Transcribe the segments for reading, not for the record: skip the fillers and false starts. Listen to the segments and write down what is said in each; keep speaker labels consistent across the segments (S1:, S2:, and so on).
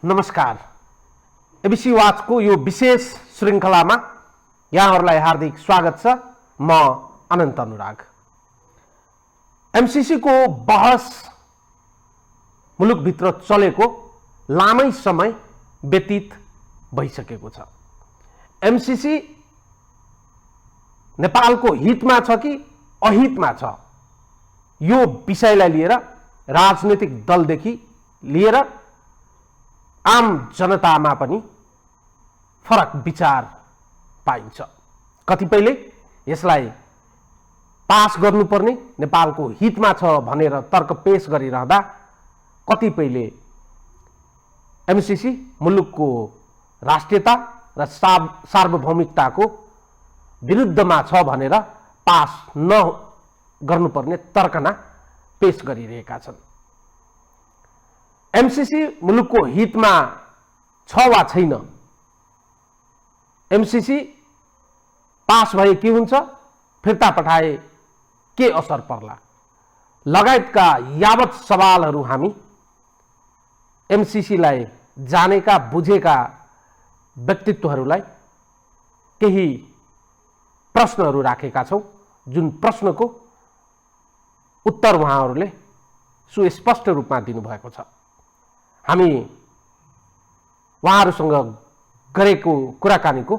S1: नमस्कार। एबिसी वाचको यो विशेष श्रृङ्खलामा यहाँहरूलाई हार्दिक स्वागत छ। म अनन्त अनुराग। एमसीसी को बहस मुलुकभित्र चलेको लामै समय व्यतीत भइसकेको छ। एमसीसी नेपालको हितमा छ कि अहितमा छ, यो विषयलाई लिएर राजनीतिक दलदेखि लिएर आम जनतामा पनि फरक विचार पाइन्छ। कतिपयले यसलाई पास गर्नुपर्ने नेपालको हितमा छ भनेर तर्क पेश गरिरहँदा कतिपयले एमसीसी मुलुकको राष्ट्रियता र सार्वभौमिकताको विरुद्धमा छ भनेर पास न गर्नुपर्ने तर्कना पेश गरिरहेका छन्। एमसीसी मुलुकको हितमा छ वा छैन, एमसीसी पास भए के हुन्छ, फिर्ता पठाए के असर पर्ला लगायतका यावत सवालहरू हामी एमसीसीलाई जानेका बुझेका व्यक्तित्वहरूलाई केही प्रश्नहरू राखेका छौं, जुन प्रश्नको उत्तर उहाँहरूले सुस्पष्ट रूपमा दिनुभएको छ। हामी उहाँहरूसँग गरेको कुराकानीको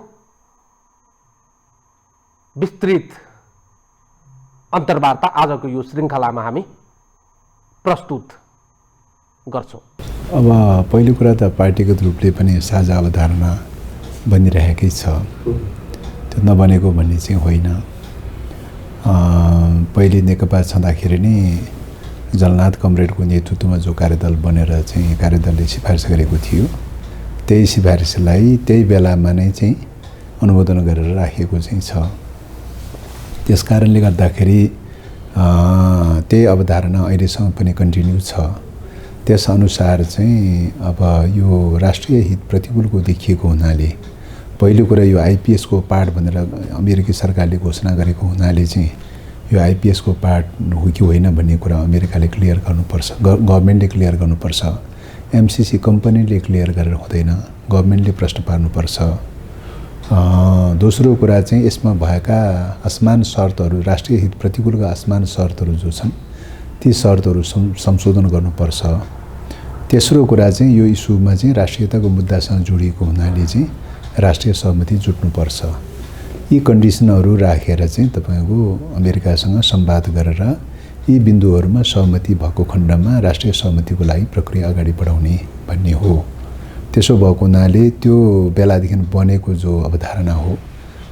S1: विस्तृत अन्तर्वार्ता आजको यो श्रृङ्खलामा हामी प्रस्तुत गर्छौं।
S2: अब पहिलो कुरा त पार्टीगत रूपले पनि साझा अवधारणा बनिरहेकै छ, त्यो नबनेको भन्ने चाहिँ होइन। पहिले नेकपा छँदाखेरि नै जलनाथ कमरेडको नेतृत्वमा जो कार्यदल बनेर चाहिँ कार्यदलले सिफारिस गरेको थियो, त्यही सिफारिसलाई त्यही बेलामा नै चाहिँ अनुमोदन गरेर राखिएको चाहिँ छ। त्यस कारणले गर्दाखेरि त्यही अवधारणा अहिलेसम्म पनि कन्टिन्यू छ। त्यसअनुसार चाहिँ अब यो राष्ट्रिय हित प्रतिकूलको देखिएको हुनाले, पहिलो कुरा यो आइपीएसको पार्ट भनेर अमेरिकी सरकारले घोषणा गरेको हुनाले चाहिँ यो आइपीएसको पार्ट हो कि होइन भन्ने कुरा अमेरिकाले क्लियर गर्नुपर्छ, गभर्मेन्टले क्लियर गर्नुपर्छ। एमसीसी कम्पनीले क्लियर गरेर हुँदैन, गभर्मेन्टले प्रश्न पार्नुपर्छ। दोस्रो कुरा चाहिँ यसमा भएका असमान शर्तहरू, राष्ट्रिय हित प्रतिकूलका असमान शर्तहरू जो छन् ती शर्तहरू संशोधन गर्नुपर्छ। तेस्रो कुरा चाहिँ यो इस्युमा चाहिँ राष्ट्रियताको मुद्दासँग जोडिएको हुनाले चाहिँ राष्ट्रिय सहमति जुट्नुपर्छ। यी कन्डिसनहरू राखेर चाहिँ तपाईको अमेरिकासँग संवाद गरेर यी बिन्दुहरूमा सहमति भएको खण्डमा राष्ट्रिय सहमतिको लागि प्रक्रिया अगाडि बढाउने भन्ने हो। त्यसो भएको हुनाले त्यो बेलादेखि बनेको जो अवधारणा हो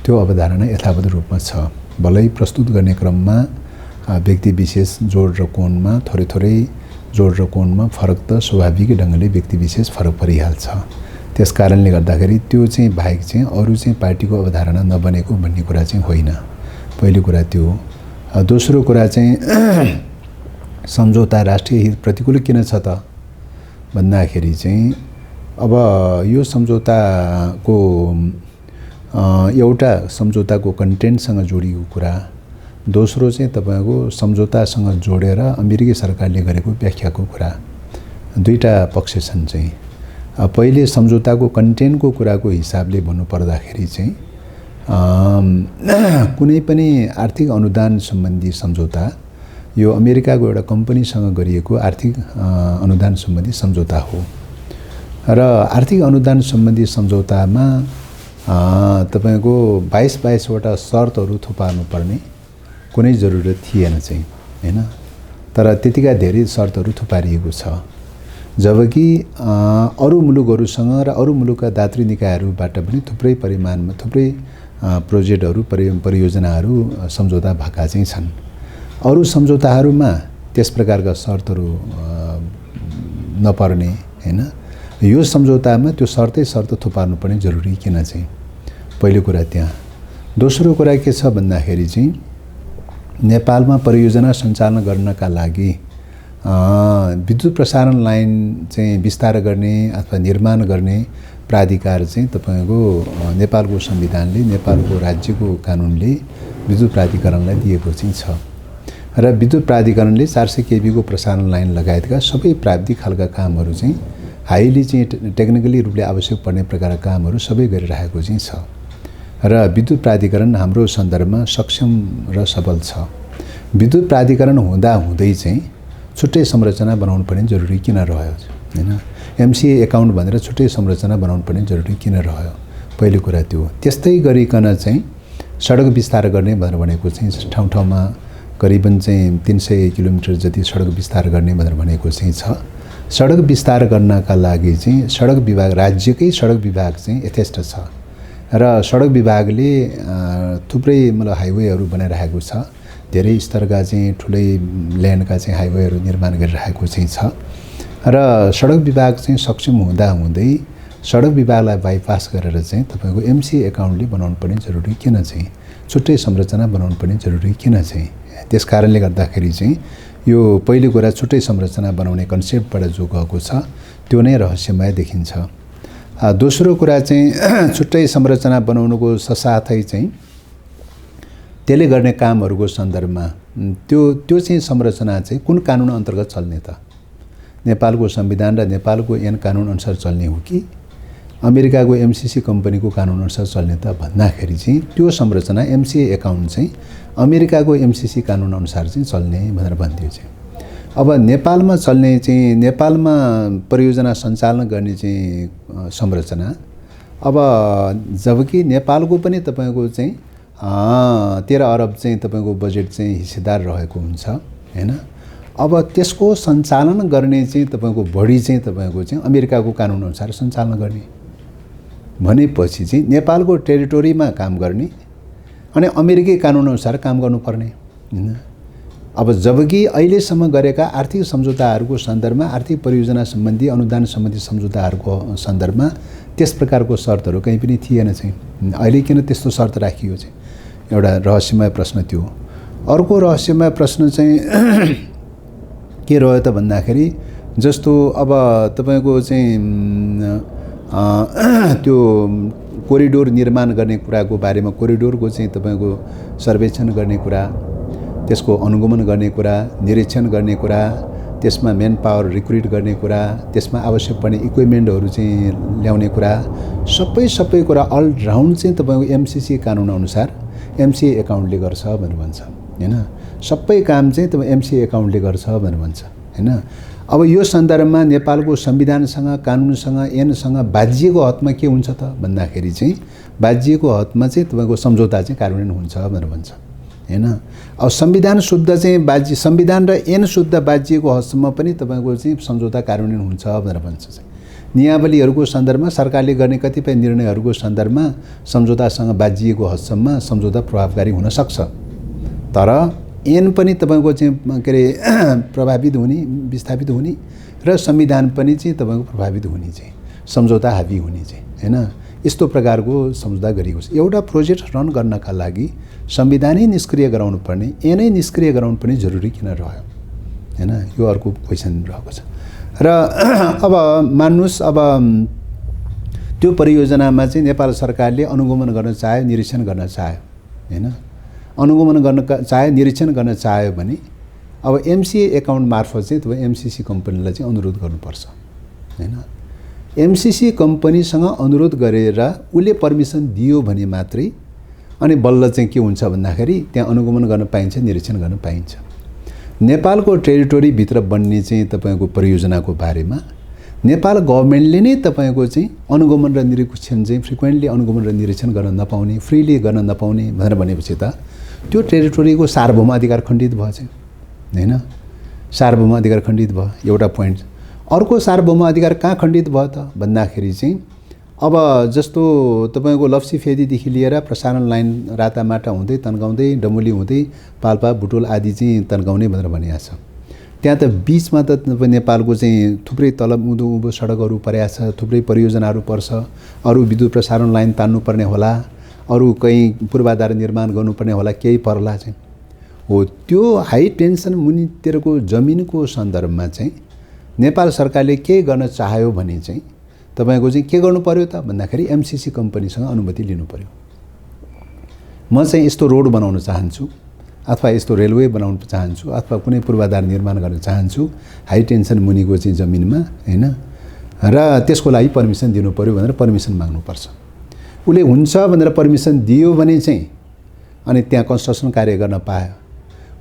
S2: त्यो अवधारणा यथावत रूपमा छ। भलै प्रस्तुत गर्ने क्रममा व्यक्ति विशेष जोड र कोणमा थोरै जोड र कोणमा फरक त स्वाभाविक ढङ्गले व्यक्ति विशेष फरक परिहाल्छ। त्यस कारणले गर्दाखेरि त्यो चाहिँ बाहेक चाहिँ अरू चाहिँ पार्टीको अवधारणा नबनेको भन्ने कुरा चाहिँ होइन। पहिलो कुरा त्यो। दोस्रो कुरा चाहिँ सम्झौता राष्ट्रिय हित प्रतिकूल किन छ त भन्दाखेरि चाहिँ अब यो सम्झौताको एउटा सम्झौताको कन्टेन्टसँग जोडिएको कुरा, दोस्रो चाहिँ तपाईको सम्झौतासँग जोडेर अमेरिकी सरकारले गरेको व्याख्याको कुरा, दुईटा पक्ष छन् चाहिँ। पहिले सम्झौताको कन्टेन्टको कुराको हिसाबले भन्नुपर्दाखेरि चाहिँ कुनै पनि आर्थिक अनुदान सम्बन्धी सम्झौता यो अमेरिकाको एउटा कम्पनीसँग गरिएको आर्थिक अनुदान सम्बन्धी सम्झौता हो र आर्थिक अनुदान सम्बन्धी सम्झौतामा तपाईको 22 वटा शर्तहरू थुपार्नुपर्ने कुनै जरुरत थिएन चाहिँ, हैन। तर त्यतिका धेरै शर्तहरू थुपारिएको छ, जबकि अरू मुलुकहरूसँग र अरू मुलुकका दात्री निकायहरूबाट पनि थुप्रै परिमाणमा थुप्रै प्रोजेक्टहरू परियोजनाहरू सम्झौता भएका चाहिँ छन्। अरू सम्झौताहरूमा त्यस प्रकारका शर्तहरू नपर्ने, हैन। यो सम्झौतामा त्यो शर्त थुपार्नुपर्ने जरुरी किन चाहिँ, पहिलो कुरा त्यहाँ। दोस्रो कुरा के छ भन्दाखेरि चाहिँ नेपालमा परियोजना सञ्चालन गर्नका लागि विद्युत प्रसारण लाइन चाहिँ विस्तार गर्ने अथवा निर्माण गर्ने प्राधिकार चाहिँ तपाईको नेपालको संविधानले, नेपालको राज्यको कानुनले विद्युत प्राधिकरणलाई दिएको चाहिँ छ र विद्युत प्राधिकरणले 400 केबी को प्रसारण लाइन लगायतका सबै प्राविधिक खालका कामहरू चाहिँ हाइली चाहिँ टेक्निकली रूपले आवश्यक पर्ने प्रकारका कामहरू सबै गरिरहेको चाहिँ छ र विद्युत प्राधिकरण हाम्रो सन्दर्भमा सक्षम र सबल छ। विद्युत प्राधिकरण हुँदै चाहिँ छुट्टै संरचना बनाउनु पर्ने जरुरी किन रह्यो हैन? एमसीए एकाउन्ट भनेर छुट्टै संरचना बनाउनु पर्ने जरुरी किन रह्यो? पहिलो कुरा त्यो। त्यस्तै गरिकन चाहिँ सडक विस्तार गर्ने भनेर भनेको चाहिँ ठाउँ ठाउँमा करिबन चाहिँ 300 किलोमिटर जति सडक विस्तार गर्ने भनेर भनेको चाहिँ छ। सडक विस्तार गर्नका लागि चाहिँ सडक विभाग, राज्यकै सडक विभाग चाहिँ यथेष्ट छ र सडक विभागले थुप्रै मतलब हाइवेहरू बनाइरहेको छ। धेरै स्तरका चाहिँ ठुलै लेनका चाहिँ हाइवेहरू निर्माण गरिरहेको चाहिँ छ र सडक विभाग चाहिँ सक्षम हुँदै सडक विभागलाई बाइपास गरेर चाहिँ तपाईको एमसीए एकाउन्टले बनाउनु पर्ने जरुरी किन चाहिँ? छुट्टै संरचना बनाउनु पर्ने जरुरी किन चाहिँ? त्यस कारणले गर्दाखेरि चाहिँ यो पहिलो कुरा छुट्टै संरचना बनाउने कन्सेप्टबाट जो गएको छ त्यो नै रहस्यमय देखिन्छ। दोस्रो कुरा चाहिँ छुट्टै संरचना बनाउनुको साथै चाहिँ त्यसले गर्ने कामहरूको सन्दर्भमा त्यो चाहिँ संरचना चाहिँ कुन कानुन अन्तर्गत चल्ने त? नेपालको संविधान र नेपालको ऐन कानुन अनुसार चल्ने हो कि अमेरिकाको एमसीसी कम्पनीको कानुन अनुसार चल्ने त भन्दाखेरि चाहिँ त्यो संरचना एमसीए एकाउन्ट चाहिँ अमेरिकाको एमसीसी कानुन अनुसार चाहिँ चल्ने भनेर भन्दियो चाहिँ। अब नेपालमा चल्ने चाहिँ नेपालमा परियोजना सञ्चालन गर्ने चाहिँ संरचना, अब जबकि नेपालको पनि तपाईको चाहिँ 13 अरब चाहिँ तपाईको बजेट चाहिँ हिस्सेदार रहेको हुन्छ हैन? अब त्यसको सञ्चालन गर्ने चाहिँ तपाईको बढी चाहिँ तपाईको चाहिँ अमेरिकाको कानुन अनुसार सञ्चालन गर्ने भनेपछि चाहिँ नेपालको टेरिटोरीमा काम गर्ने अनि अमेरिकी कानुन अनुसार काम गर्नुपर्ने हैन? अब जबकि अहिलेसम्म गरेका आर्थिक सम्झौताहरूको सन्दर्भमा, आर्थिक परियोजना सम्बन्धी अनुदान सम्बन्धी सम्झौताहरूको सन्दर्भमा त्यस प्रकारको शर्तहरू कहीँ पनि थिएन चाहिँ। अहिले किन त्यस्तो शर्त राखियो चाहिँ? एउटा रहस्यमय प्रश्न त्यो। अर्को रहस्यमय प्रश्न चाहिँ के रह्यो त भन्दाखेरि जस्तो अब तपाईको चाहिँ त्यो कोरिडोर निर्माण गर्ने कुराको बारेमा, कोरिडोरको चाहिँ तपाईको सर्वेक्षण गर्ने कुरा, त्यसको अनुगमन गर्ने कुरा, निरीक्षण गर्ने कुरा, त्यसमा मेन पावर रिक्रुट गर्ने कुरा, त्यसमा आवश्यक पर्ने इक्विपमेन्टहरू चाहिँ ल्याउने कुरा, सबै कुरा अल राउन्ड चाहिँ तपाईको एमसीसी कानुन अनुसार एमसीए एकाउन्टले गर्छ भनेर भन्छ हैन? सबै काम चाहिँ तपाईँ एमसीए एकाउन्टले गर्छ भनेर भन्छ हैन? अब यो सन्दर्भमा नेपालको संविधानसँग, कानुनसँग, ऐनसँग बाजिएको हदमा के हुन्छ त भन्दाखेरि चाहिँ बाजिएको हदमा चाहिँ तपाईको सम्झौता चाहिँ कार्यान्वयन हुन्छ भनेर भन्छ हैन? अब संविधान शुद्ध चाहिँ संविधान र ऐन शुद्ध बाजिएको हदसम्म पनि तपाईको चाहिँ सम्झौता कार्यान्वयन हुन्छ भनेर भन्छ चाहिँ। नियावलीहरूको सन्दर्भमा सरकारले गर्ने कतिपय निर्णयहरूको सन्दर्भमा सम्झौतासँग बाजिएको हदसम्म सम्झौता प्रभावकारी हुन सक्छ, तर ऐन पनि तपाईको चाहिँ के अरे प्रभावित हुने, विस्थापित हुने र संविधान पनि चाहिँ तपाईको प्रभावित हुने चाहिँ, सम्झौता हावी हुने चाहिँ हैन? यस्तो प्रकारको सम्झौता गरिएको छ। एउटा प्रोजेक्ट रन गर्नका लागि संविधानै निष्क्रिय गराउनु पर्ने, ऐनै निष्क्रिय गराउनु पर्ने जरुरी किन रह्यो हैन? यो अर्को क्वेसन रहेको छ। र अब मान्नुस्, अब त्यो परियोजनामा चाहिँ नेपाल सरकारले अनुगमन गर्न चाह्यो, निरीक्षण गर्न चाह्यो हैन? अनुगमन गर्न चाह्यो, निरीक्षण गर्न चाह्यो भने अब एमसीए एकाउन्ट मार्फत चाहिँ तपाईँ एमसीसी कम्पनीलाई चाहिँ अनुरोध गर्नुपर्छ हैन? एमसीसी कम्पनीसँग अनुरोध गरेर उसले पर्मिसन दियो भने मात्रै अनि बल्ल चाहिँ के हुन्छ भन्दाखेरि त्यहाँ अनुगमन गर्न पाइन्छ, निरीक्षण गर्न पाइन्छ। नेपालको टेरिटोरी भित्र बन्ने चाहिँ तपाईको परियोजनाको बारेमा नेपाल गभर्नमेन्टले नै तपाईको चाहिँ अनुगमन र निरीक्षण चाहिँ फ्रिक्वेन्टली अनुगमन र निरीक्षण गर्न नपाउने, फ्रीली गर्न नपाउने भनेर भनेपछि त त्यो टेरिटोरीको सार्वभौम अधिकार खण्डित भयो चाहिँ हैन? सार्वभौम अधिकार खण्डित भयो, एउटा पोइन्ट। अर्को सार्वभौम अधिकार कहाँ खण्डित भयो त भन्दाखेरि चाहिँ अब जस्तो तपाईको लप्सी फेदीदेखि लिएर प्रसारण लाइन रातामाटा हुँदै तन्काउँदै डमुली हुँदै पाल्पा बुटोल आदि चाहिँ तन्काउने भनेर भनिएको छ। त्यहाँ त बीचमा त नेपालको चाहिँ थुप्रै तलब उँधो उँभो सडकहरू परेको छ, थुप्रै परियोजनाहरू पर्छ, अरू विद्युत प्रसारण लाइन तान्नुपर्ने होला, अरू कहीँ पूर्वाधार निर्माण गर्नुपर्ने होला, केही पर्ला चाहिँ हो। त्यो हाई टेन्सन मुनितिरको जमिनको सन्दर्भमा चाहिँ नेपाल सरकारले के गर्न चाह्यो भने चाहिँ तपाईको चाहिँ के गर्नु पर्यो त भन्दाखेरि एमसीसी कम्पनीसँग अनुमति लिनु पर्यो। म चाहिँ यस्तो रोड बनाउन चाहन्छु अथवा यस्तो रेलवे बनाउन चाहन्छु अथवा कुनै पूर्वाधार निर्माण गर्न चाहन्छु हाई टेन्सन मुनिको चाहिँ जमिनमा हैन? र त्यसको लागि पर्मिसन दिनु पर्यो भनेर पर्मिसन माग्नुपर्छ। उसले हुन्छ भनेर पर्मिसन दियो भने चाहिँ अनि त्यहाँ कन्स्ट्रक्सन कार्य गर्न पायो।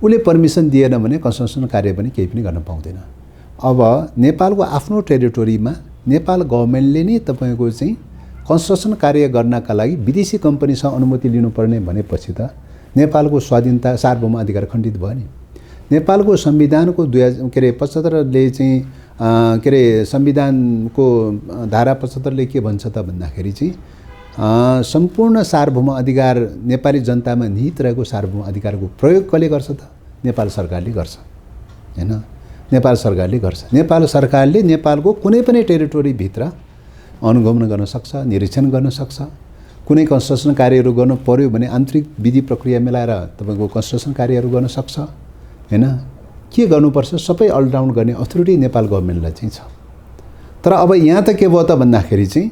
S2: उसले पर्मिसन दिएन भने कन्स्ट्रक्सन कार्य पनि केही पनि गर्न पाउँदैन। अब नेपालको आफ्नो टेरिटोरीमा नेपाल गभर्मेन्टले नै तपाईँको चाहिँ कन्स्ट्रक्सन कार्य गर्नका लागि विदेशी कम्पनीसँग अनुमति लिनुपर्ने भनेपछि त नेपालको स्वाधीनता सार्वभौम अधिकार खण्डित भयो नि। नेपालको संविधानको 75ले चाहिँ संविधानको धारा 75ले के भन्छ त भन्दाखेरि चाहिँ सम्पूर्ण सार्वभौम अधिकार नेपाली जनतामा निहित रहेको सार्वभौम अधिकारको प्रयोग कसले गर्छ त? नेपाल सरकारले गर्छ हैन। नेपाल सरकारले गर्छ। नेपाल सरकारले नेपालको कुनै पनि टेरिटोरीभित्र अनुगमन गर्न सक्छ, निरीक्षण गर्न सक्छ। कुनै कन्स्ट्रक्सन कार्यहरू गर्नु पर्यो भने आन्तरिक विधि प्रक्रिया मिलाएर तपाईँको कन्स्ट्रक्सन कार्यहरू गर्न सक्छ हैन। के गर्नुपर्छ सबै अलराउन्ड गर्ने अथोरिटी नेपाल गभर्मेन्टलाई चाहिँ छ। तर अब यहाँ त के भयो त भन्दाखेरि चाहिँ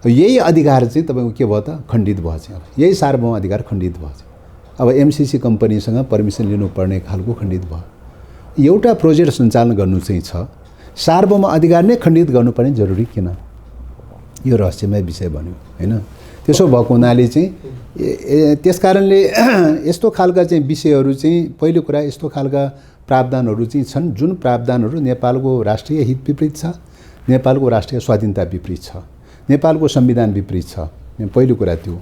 S2: यही अधिकार चाहिँ तपाईँको के भयो त? खण्डित भयो चाहिँ। अब यही सार्वभौम अधिकार खण्डित भयो चाहिँ। अब एमसिसी कम्पनीसँग पर्मिसन लिनुपर्ने खालको खण्डित भयो। एउटा प्रोजेक्ट सञ्चालन गर्नु चाहिँ छ, सार्वभौम अधिकार नै खण्डित गर्नुपर्ने जरुरी किन? यो रहस्यमय विषय बन्यो हैन। त्यसो भएको हुनाले चाहिँ त्यसकारणले यस्तो खालका चाहिँ विषयहरू चाहिँ पहिलो कुरा यस्तो खालका प्रावधानहरू चाहिँ छन् जुन प्रावधानहरू नेपालको राष्ट्रिय हित विपरीत छ, नेपालको राष्ट्रिय स्वाधीनता विपरीत छ, नेपालको संविधान विपरीत छ। पहिलो कुरा त्यो।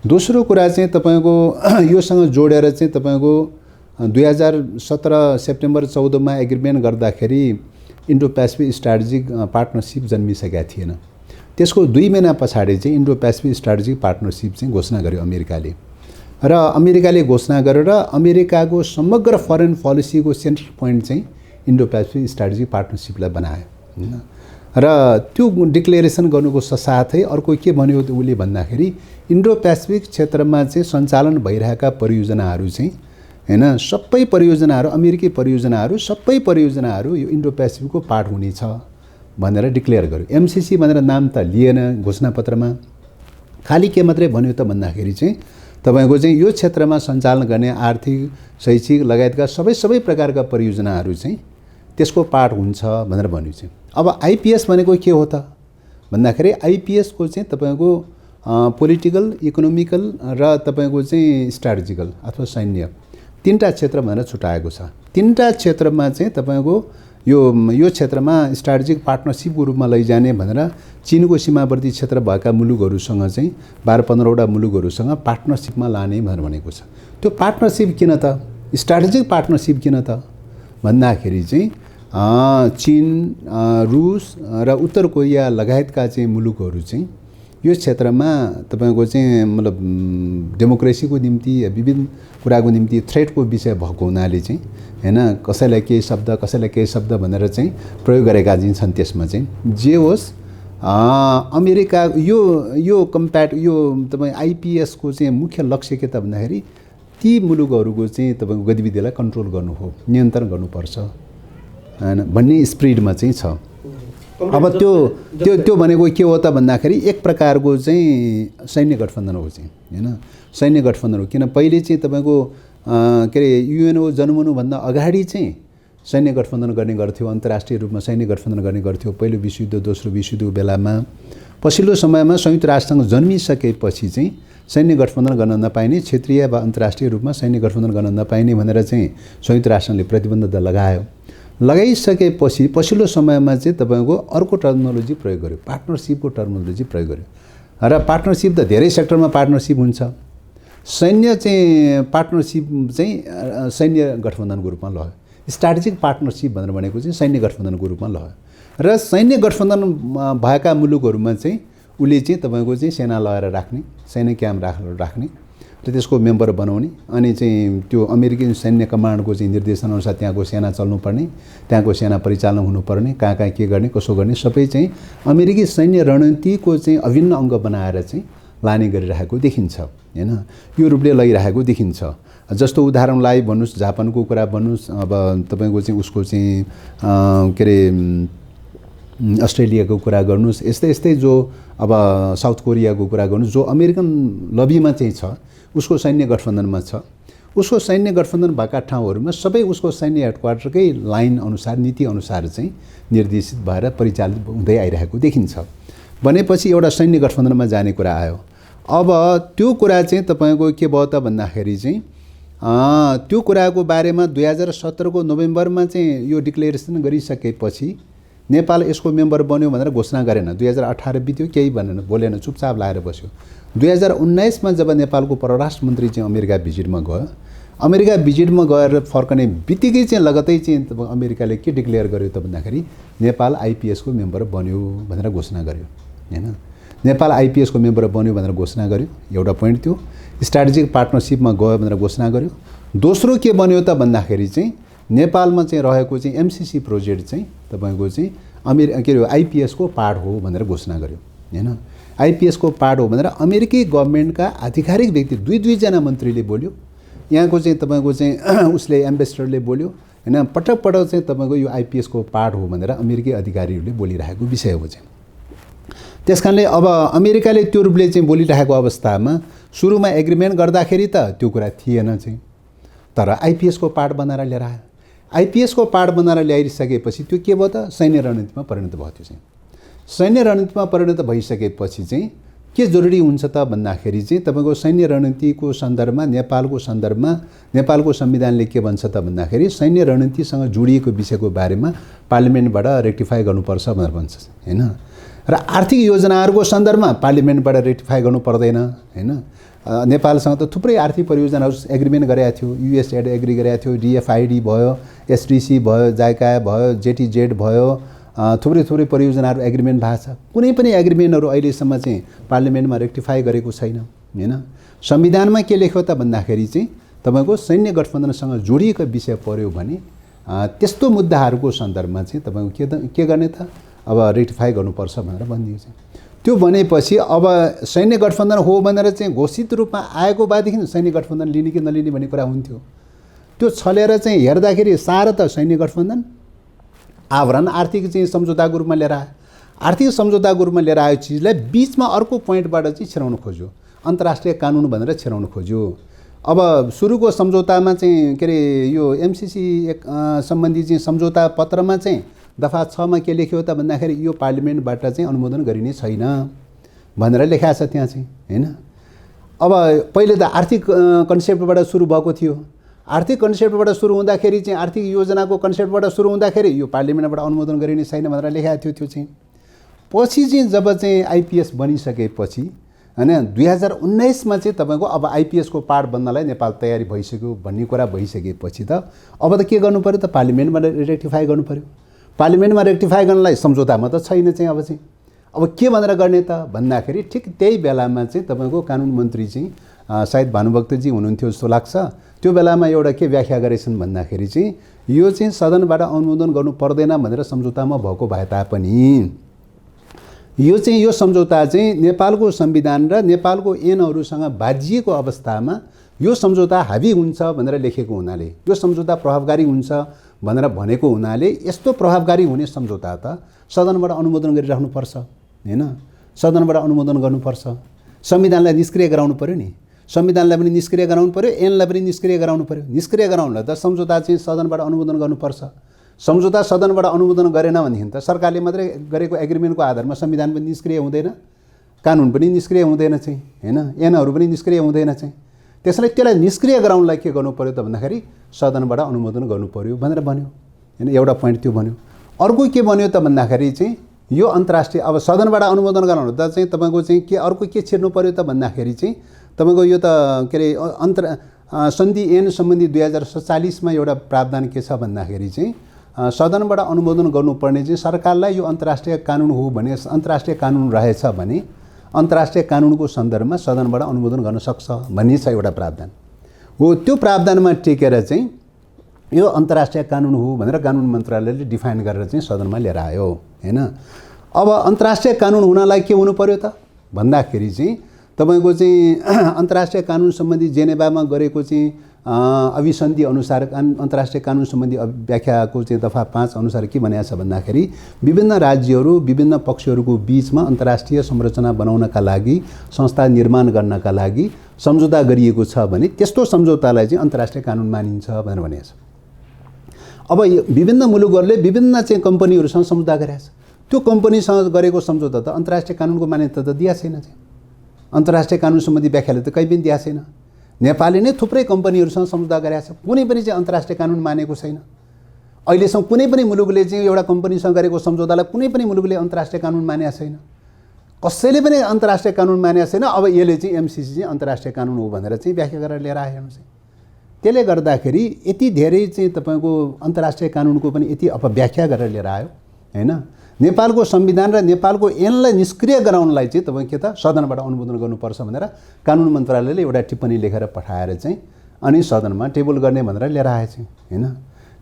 S2: दोस्रो कुरा चाहिँ तपाईँको योसँग जोडेर चाहिँ तपाईँको 2017 सेप्टेम्बर 14 एग्रिमेन्ट गर्दाखेरि इन्डो पेसिफिक स्ट्राटेजिक पार्टनरसिप जन्मिसकेका थिएन। त्यसको 2 महिना पछाडि चाहिँ इन्डो पेसिफिक स्ट्राटेजिक पार्टनरसिप चाहिँ घोषणा गर्यो अमेरिकाले। र अमेरिकाले घोषणा गरेर अमेरिकाको समग्र फरेन पोलिसीको सेन्ट्रल पोइन्ट चाहिँ इन्डो पेसिफिक स्ट्राटेजिक पार्टनरसिपलाई बनायो हैन। र त्यो डिक्लेरेसन गर्नुको साथै अर्को के भन्यो उसले भन्दाखेरि इन्डो पेसिफिक क्षेत्रमा चाहिँ सञ्चालन भइरहेका परियोजनाहरू चाहिँ हैन, सबै परियोजनाहरू अमेरिकी परियोजनाहरू सबै परियोजनाहरू यो इन्डो पेसिफिकको पार्ट हुनेछ भनेर डिक्लेयर गर्यो। एमसिसी भनेर नाम त लिएन घोषणापत्रमा, खालि के मात्रै भन्यो त भन्दाखेरि चाहिँ तपाईँको चाहिँ यो क्षेत्रमा सञ्चालन गर्ने आर्थिक शैक्षिक लगायतका सबै प्रकारका परियोजनाहरू चाहिँ त्यसको पार्ट हुन्छ भनेर भन्यो चाहिँ। अब आइपिएस भनेको के हो त भन्दाखेरि आइपिएसको चाहिँ तपाईँको पोलिटिकल, इकोनोमिकल र तपाईँको चाहिँ स्ट्राटेजिकल अथवा सैन्य 3टा क्षेत्र भनेर छुट्याएको छ। 3टा क्षेत्रमा चाहिँ तपाईँको यो क्षेत्रमा स्ट्राटेजिक पार्टनरसिपको रूपमा लैजाने भनेर चीनको सीमावर्ती क्षेत्र भएका मुलुकहरूसँग चाहिँ 12-15वटा मुलुकहरूसँग पार्टनरसिपमा लाने भनेर भनेको छ। त्यो पार्टनरसिप किन त? स्ट्राटेजिक पार्टनरसिप किन त भन्दाखेरि चाहिँ चीन, रुस र उत्तर कोरिया लगायतका चाहिँ मुलुकहरू चाहिँ यो क्षेत्रमा तपाईँको चाहिँ मतलब डेमोक्रेसीको निम्ति विभिन्न कुराको निम्ति थ्रेटको विषय भएको हुनाले चाहिँ हैन कसैलाई केही शब्द भनेर चाहिँ प्रयोग गरेका चाहिँ छन्। त्यसमा चाहिँ जे होस् अमेरिका यो तपाईँ आइपिएसको चाहिँ मुख्य लक्ष्य के त भन्दाखेरि ती मुलुकहरूको चाहिँ तपाईँको गतिविधिलाई कन्ट्रोल गर्नु हो, नियन्त्रण गर्नुपर्छ हैन भन्ने स्पिरिटमा चाहिँ छ। अब त्यो भनेको के हो त भन्दाखेरि एक प्रकारको चाहिँ सैन्य गठबन्धन हो चाहिँ हैन, सैन्य गठबन्धन हो। किन पहिले चाहिँ तपाईँको के अरे युएनओ जन्मनुभन्दा अगाडि चाहिँ सैन्य गठबन्धन गर्ने गर्थ्यो, अन्तर्राष्ट्रिय रूपमा सैन्य गठबन्धन गर्ने गर्थ्यो पहिलो विश्वयुद्ध दोस्रो विश्वयुद्धको बेलामा। पछिल्लो समयमा संयुक्त राष्ट्रसँग जन्मिसकेपछि चाहिँ सैन्य गठबन्धन गर्न नपाइने, क्षेत्रीय वा अन्तर्राष्ट्रिय रूपमा सैन्य गठबन्धन गर्न नपाइने भनेर चाहिँ संयुक्त राष्ट्रले प्रतिबन्ध लगायो। लगाइसकेपछि पछिल्लो समयमा चाहिँ तपाईँको अर्को टर्मिनोलोजी प्रयोग गर्यो, पार्टनरसिपको टर्मिनोलोजी प्रयोग गर्यो। र पार्टनरसिप त धेरै सेक्टरमा पार्टनरसिप हुन्छ। सैन्य चाहिँ पार्टनरसिप चाहिँ सैन्य गठबन्धनको रूपमा लग्यो, स्ट्राटेजिक पार्टनरसिप भनेर भनेको चाहिँ सैन्य गठबन्धनको रूपमा लग्यो। र सैन्य गठबन्धन भएका मुलुकहरूमा चाहिँ उसले चाहिँ तपाईँको चाहिँ सेना लगाएर राख्ने, सैन्य क्याम्प राख्ने र त्यसको मेम्बर बनाउने, अनि चाहिँ त्यो अमेरिकी सैन्य कमान्डको चाहिँ निर्देशनअनुसार त्यहाँको सेना चल्नुपर्ने, त्यहाँको सेना परिचालन हुनुपर्ने, कहाँ के गर्ने कसो गर्ने सबै चाहिँ अमेरिकी सैन्य रणनीतिको चाहिँ अभिन्न अङ्ग बनाएर चाहिँ लाने गरिरहेको देखिन्छ हैन। यो रूपले लगिरहेको देखिन्छ। जस्तो उदाहरणलाई भन्नुहोस्, जापानको कुरा भन्नुहोस्, अब तपाईँको चाहिँ उसको चाहिँ के अरे अस्ट्रेलियाको कुरा गर्नुहोस्, यस्तै जो अब साउथ कोरियाको कुरा गर्नुहोस्, जो अमेरिकन लबीमा चाहिँ छ, उसको सैन्य गठबन्धनमा छ, उसको सैन्य गठबन्धन भएका ठाउँहरूमा सबै उसको सैन्य हेडक्वार्टरकै लाइन अनुसार नीति अनुसार चाहिँ निर्देशित भएर परिचालित हुँदै आइरहेको देखिन्छ। भनेपछि एउटा सैन्य गठबन्धनमा जाने कुरा आयो। अब त्यो कुरा चाहिँ तपाईँको के भयो त भन्दाखेरि चाहिँ त्यो कुराको बारेमा 2017 को नोभेम्बरमा चाहिँ यो डिक्लेरेसन गरिसकेपछि नेपाल यसको मेम्बर बन्यो भनेर घोषणा गरेन। 2018 बित्यो, केही भनेन, बोलेन, चुपचाप लाएर बस्यो। 2019 मा जब नेपालको परराष्ट्र मन्त्री चाहिँ अमेरिका भिजिटमा गयो, अमेरिका भिजिटमा गएर फर्कने बित्तिकै चाहिँ लगतै चाहिँ अमेरिकाले के डिक्लेयर गर्यो त भन्दाखेरि नेपाल आइपिएस को मेम्बर बन्यो भनेर घोषणा गर्यो हैन। नेपाल आइपिएस को मेम्बर बन्यो भनेर घोषणा गर्यो, एउटा पोइन्ट त्यो। स्ट्राटेजिक पार्टनरसिपमा गयो भनेर घोषणा गर्यो। दोस्रो के बन्यो त भन्दाखेरि चाहिँ नेपालमा चाहिँ रहेको चाहिँ एमसिसी प्रोजेक्ट चाहिँ तपाईँको चाहिँ के अरे आइपिएस को पार्ट हो भनेर घोषणा गर्यो हैन। आइपिएस को पार्ट हो भनेर अमेरिकी गभर्नमेन्टका आधिकारिक व्यक्ति दुई जना मन्त्रीले बोल्यो। यहाँको चाहिँ तपाईँको चाहिँ उसले एम्बेसडरले बोल्यो हैन। पटक पटक चाहिँ तपाईँको यो आइपिएस को पार्ट हो भनेर अमेरिकी अधिकारीहरूले बोलिरहेको विषय हो चाहिँ। त्यसकारणले अब अमेरिकाले त्यो रूपले चाहिँ बोलिरहेको अवस्थामा सुरुमा एग्रिमेन्ट गर्दाखेरि त त्यो कुरा थिएन चाहिँ, तर आइपिएस को पार्ट बनाएर लिएर आयो। आइपिएस को पार्ट बनाएर ल्याइसकेपछि त्यो के भयो त सैन्य रणनीतिमा परिणत भयो। त्यो चाहिँ सैन्य रणनीतिमा परिणत भइसकेपछि चाहिँ के जरुरी हुन्छ त भन्दाखेरि चाहिँ तपाईँको सैन्य रणनीतिको सन्दर्भमा नेपालको संविधानले के भन्छ त भन्दाखेरि सैन्य रणनीतिसँग जोडिएको विषयको बारेमा पार्लिमेन्टबाट रेक्टिफाई गर्नुपर्छ भनेर भन्छ हैन। र आर्थिक योजनाहरूको सन्दर्भमा पार्लिमेन्टबाट रेक्टिफाई गर्नु पर्दैन हैन। नेपालसँग त थुप्रै आर्थिक परियोजनाहरू एग्रिमेन्ट गरेका थियो, युएसएड एग्री गरेका थियो, डिएफआइडी भयो, एसडिसी भयो, जाइका भयो, जेटिजेड भयो, थुप्रै परियोजनाहरू एग्रिमेन्ट भएको छ। कुनै पनि एग्रिमेन्टहरू अहिलेसम्म चाहिँ पार्लिमेन्टमा रेक्टिफाई गरेको छैन हैन। संविधानमा के लेख्यो त भन्दाखेरि चाहिँ तपाईँको सैन्य गठबन्धनसँग जोडिएको विषय पर्यो भने त्यस्तो मुद्दाहरूको सन्दर्भमा चाहिँ तपाईँको के गर्ने त अब रेक्टिफाई गर्नुपर्छ भनेर भनिदियो चाहिँ। त्यो भनेपछि अब सैन्य गठबन्धन हो भनेर चाहिँ घोषित रूपमा आएको भएदेखि सैन्य गठबन्धन लिने कि नलिने भन्ने कुरा हुन्थ्यो। त्यो छलेर चाहिँ हेर्दाखेरि सारा त सैन्य गठबन्धन आवरण आर्थिक चाहिँ सम्झौताको रूपमा लिएर आयो। आर्थिक सम्झौताको रूपमा लिएर आयो चिजलाई बिचमा अर्को पोइन्टबाट चाहिँ छिराउन खोज्यो, अन्तर्राष्ट्रिय कानुन भनेर छिराउन खोज्यो। अब सुरुको सम्झौतामा चाहिँ के अरे यो एमसिसी सम्बन्धी चाहिँ सम्झौता पत्रमा चाहिँ दफा 6 मा के लेख्यो त भन्दाखेरि यो पार्लिमेन्टबाट चाहिँ अनुमोदन गरिने छैन भनेर लेखाएको छ त्यहाँ चाहिँ हैन। अब पहिले त आर्थिक कन्सेप्टबाट सुरु भएको थियो। आर्थिक कन्सेप्टबाट सुरु हुँदाखेरि चाहिँ आर्थिक योजनाको कन्सेप्टबाट सुरु हुँदाखेरि यो पार्लिमेन्टबाट अनुमोदन गरिने छैन भनेर लेखाएको थियो। त्यो चाहिँ पछि चाहिँ जब चाहिँ आइपिएस बनिसकेपछि हैन 2019 मा चाहिँ तपाईँको अब आइपिएस को पार्ट बन्नलाई नेपाल तयारी भइसक्यो भन्ने कुरा भइसकेपछि त अब त के गर्नु पर्यो त पार्लिमेन्टमा रेक्टिफाई गर्नु पर्यो। पार्लिमेन्टमा रेक्टिफाई गर्नलाई सम्झौतामा त छैन चाहिँ। अब के भनेर गर्ने त भन्दाखेरि ठिक त्यही बेलामा चाहिँ तपाईँको कानुन मन्त्री चाहिँ सायद भानुभक्तजी हुनुहुन्थ्यो जस्तो लाग्छ। त्यो बेलामा एउटा के व्याख्या गरेछन् भन्दाखेरि चाहिँ यो चाहिँ सदनबाट अनुमोदन गर्नु पर्दैन भनेर सम्झौतामा भएको भए तापनि यो सम्झौता चाहिँ नेपालको संविधान र नेपालको ऐनहरूसँग बाजिएको अवस्थामा यो सम्झौता हाबी हुन्छ भनेर लेखेको हुनाले, यो सम्झौता प्रभावकारी हुन्छ भनेर भनेको हुनाले यस्तो प्रभावकारी हुने सम्झौता त सदनबाट अनुमोदन गरिराख्नुपर्छ हैन। सदनबाट अनुमोदन गर्नुपर्छ। संविधानलाई निष्क्रिय गराउनु पर्यो नि, संविधानलाई पनि निष्क्रिय गराउनु पर्यो, ऐनलाई पनि निष्क्रिय गराउनु पर्यो। निष्क्रिय गराउनलाई त सम्झौता चाहिँ सदनबाट अनुमोदन गर्नुपर्छ। सम्झौता सदनबाट अनुमोदन गरेन भनेदेखि त सरकारले मात्रै गरेको एग्रिमेन्टको आधारमा संविधान पनि निष्क्रिय हुँदैन, कानुन पनि निष्क्रिय हुँदैन चाहिँ हैन, ऐनहरू पनि निष्क्रिय हुँदैन चाहिँ। त्यसैले त्यसलाई निष्क्रिय गराउनलाई के गर्नु पर्यो त भन्दाखेरि सदनबाट अनुमोदन गर्नु पर्यो भनेर भन्यो हैन। एउटा पोइन्ट त्यो भन्यो। अर्को के भन्यो त भन्दाखेरि चाहिँ यो अन्तर्राष्ट्रिय अब सदनबाट अनुमोदन गराउनु त चाहिँ तपाईँको चाहिँ के अर्को के छिर्नु पर्यो त भन्दाखेरि चाहिँ तपाईँको यो त के अरे सन्धि ऐन सम्बन्धी 2047 मा एउटा प्रावधान के छ भन्दाखेरि चाहिँ सदनबाट अनुमोदन गर्नुपर्ने चाहिँ सरकारलाई यो अन्तर्राष्ट्रिय कानुन हो भने, अन्तर्राष्ट्रिय कानुन रहेछ भने अन्तर्राष्ट्रिय कानुनको सन्दर्भमा सदनबाट अनुमोदन गर्न सक्छ भन्ने छ एउटा प्रावधान हो। त्यो प्रावधानमा टेकेर चाहिँ यो अन्तर्राष्ट्रिय कानुन हो भनेर कानुन मन्त्रालयले डिफाइन गरेर चाहिँ सदनमा लिएर आयो हैन। अब अन्तर्राष्ट्रिय कानुन हुनलाई के हुनु पर्यो त भन्दाखेरि चाहिँ तपाईको चाहिँ अन्तर्राष्ट्रिय कानुन सम्बन्धी जेनेभामा गरेको चाहिँ अभिसन्धि अनुसार अन्तर्राष्ट्रिय कानुन सम्बन्धी व्याख्याको चाहिँ दफा 5 अनुसार के भनेको छ भन्दाखेरि विभिन्न राज्यहरू विभिन्न पक्षहरूको बीचमा अन्तर्राष्ट्रिय संरचना बनाउनका लागि संस्था निर्माण गर्नका लागि सम्झौता गरिएको छ भने त्यस्तो सम्झौतालाई चाहिँ अन्तर्राष्ट्रिय कानुन मानिन्छ भनेर भनेको छ। अब विभिन्न मुलुकहरूले विभिन्न चाहिँ कम्पनीहरूसँग सम्झौता गरेका छ, त्यो कम्पनीसँग गरेको सम्झौता त अन्तर्राष्ट्रिय कानुनको मान्यता त दिएको छैन चाहिँ, अन्तर्राष्ट्रिय कानुन सम्बन्धी व्याख्याले त कहीँ पनि दिएको छैन। नेपालले नै थुप्रै कम्पनीहरूसँग सम्झौता गरेको छ, कुनै पनि चाहिँ अन्तर्राष्ट्रिय कानुन मानेको छैन। अहिलेसम्म कुनै पनि मुलुकले चाहिँ एउटा कम्पनीसँग गरेको सम्झौतालाई कुनै पनि मुलुकले अन्तर्राष्ट्रिय कानुन मानेको छैन, कसैले पनि अन्तर्राष्ट्रिय कानुन मानेको छैन। अब यसले चाहिँ एमसिसी चाहिँ अन्तर्राष्ट्रिय कानुन हो भनेर चाहिँ व्याख्या गरेर लिएर आयो हेर्नुहोस्। त्यसले गर्दाखेरि यति धेरै चाहिँ तपाईँको अन्तर्राष्ट्रिय कानुनको पनि यति अपव्याख्या गरेर लिएर आयो हैन। नेपालको संविधान र नेपालको ऐनलाई निष्क्रिय गराउनलाई चाहिँ तपाईँ के त सदनबाट अनुमोदन गर्नुपर्छ भनेर कानुन मन्त्रालयले एउटा टिप्पणी लेखेर पठाएर चाहिँ अनि सदनमा टेबल गर्ने भनेर लिएर आएछ हैन।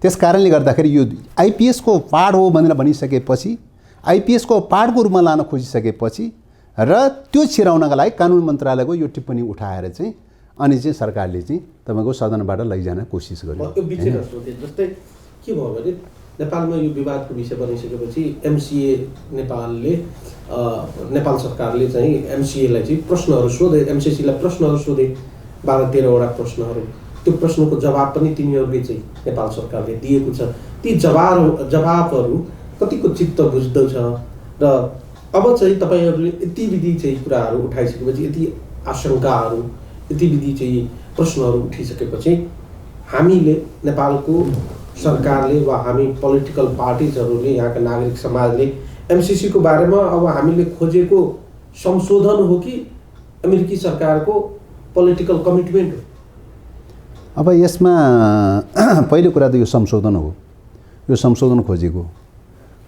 S2: त्यस कारणले गर्दाखेरि यो आइपिएसको पाठ हो भनेर भनिसकेपछि, आइपिएसको पाठको रूपमा लान खोजिसकेपछि र त्यो छिराउनका लागि कानुन मन्त्रालयको यो टिप्पणी उठाएर चाहिँ अनि चाहिँ सरकारले चाहिँ तपाईँको सदनबाट लैजान कोसिस गर्यो।
S3: जस्तै के भयो भने नेपालमा यो विवादको विषय बनिसकेपछि एमसिए नेपालले नेपाल सरकारले चाहिँ एमसिएलाई चाहिँ प्रश्नहरू सोधे, एमसिसीलाई प्रश्नहरू सोधे 12-13वटा प्रश्नहरू। त्यो प्रश्नको जवाब पनि तिनीहरूले चाहिँ नेपाल सरकारले दिएको छ। ती जवाबहरू कतिको चित्त बुझ्दछ र अब चाहिँ तपाईँहरूले यति विधि चाहिँ कुराहरू उठाइसकेपछि, यति आशंकाहरू, यति विधि चाहिँ प्रश्नहरू उठिसकेपछि हामीले नेपालको सरकारले वा हामी पोलिटिकल पार्टिजहरूले, यहाँका नागरिक समाजले एमसिसीको बारेमा अब हामीले खोजेको संशोधन हो कि अमेरिकी सरकारको पोलिटिकल कमिटमेन्ट हो?
S2: अब यसमा पहिलो कुरा त यो संशोधन हो, यो संशोधन खोजेको।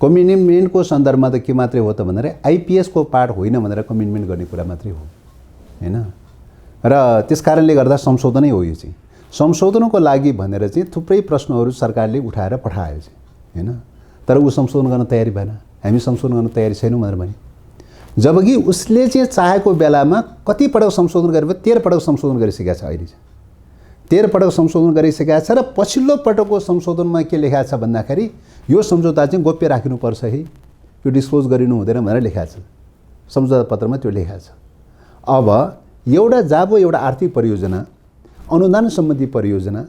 S2: कमिटमेन्टको सन्दर्भमा त के मात्रै हो त भनेर आइपिएसको पार्ट होइन भनेर कमिटमेन्ट गर्ने कुरा मात्रै हो हैन। र त्यस कारणले गर्दा संशोधनै हो यो चाहिँ। संशोधनको लागि भनेर चाहिँ थुप्रै प्रश्नहरू सरकारले उठाएर पठायो चाहिँ हैन। तर ऊ संशोधन गर्न तयारी भएन, हामी संशोधन गर्न तयारी छैनौँ भनेर भने। जबकि उसले चाहिँ चाहेको बेलामा कति पटक संशोधन गरेको, 13 पटक संशोधन गरिसकेको छ। अहिले चाहिँ 13 पटक संशोधन गरिसकेको छ र पछिल्लो पटकको संशोधनमा के लेखाएको छ भन्दाखेरि यो सम्झौता चाहिँ गोप्य राख्नुपर्छ है, यो डिस्क्लोज गरिनु हुँदैन भनेर लेखाएको छ सम्झौता पत्रमा, त्यो लेखाएको छ। अब एउटा जाबो एउटा आर्थिक परियोजना, अनुदान सम्बन्धी परियोजना,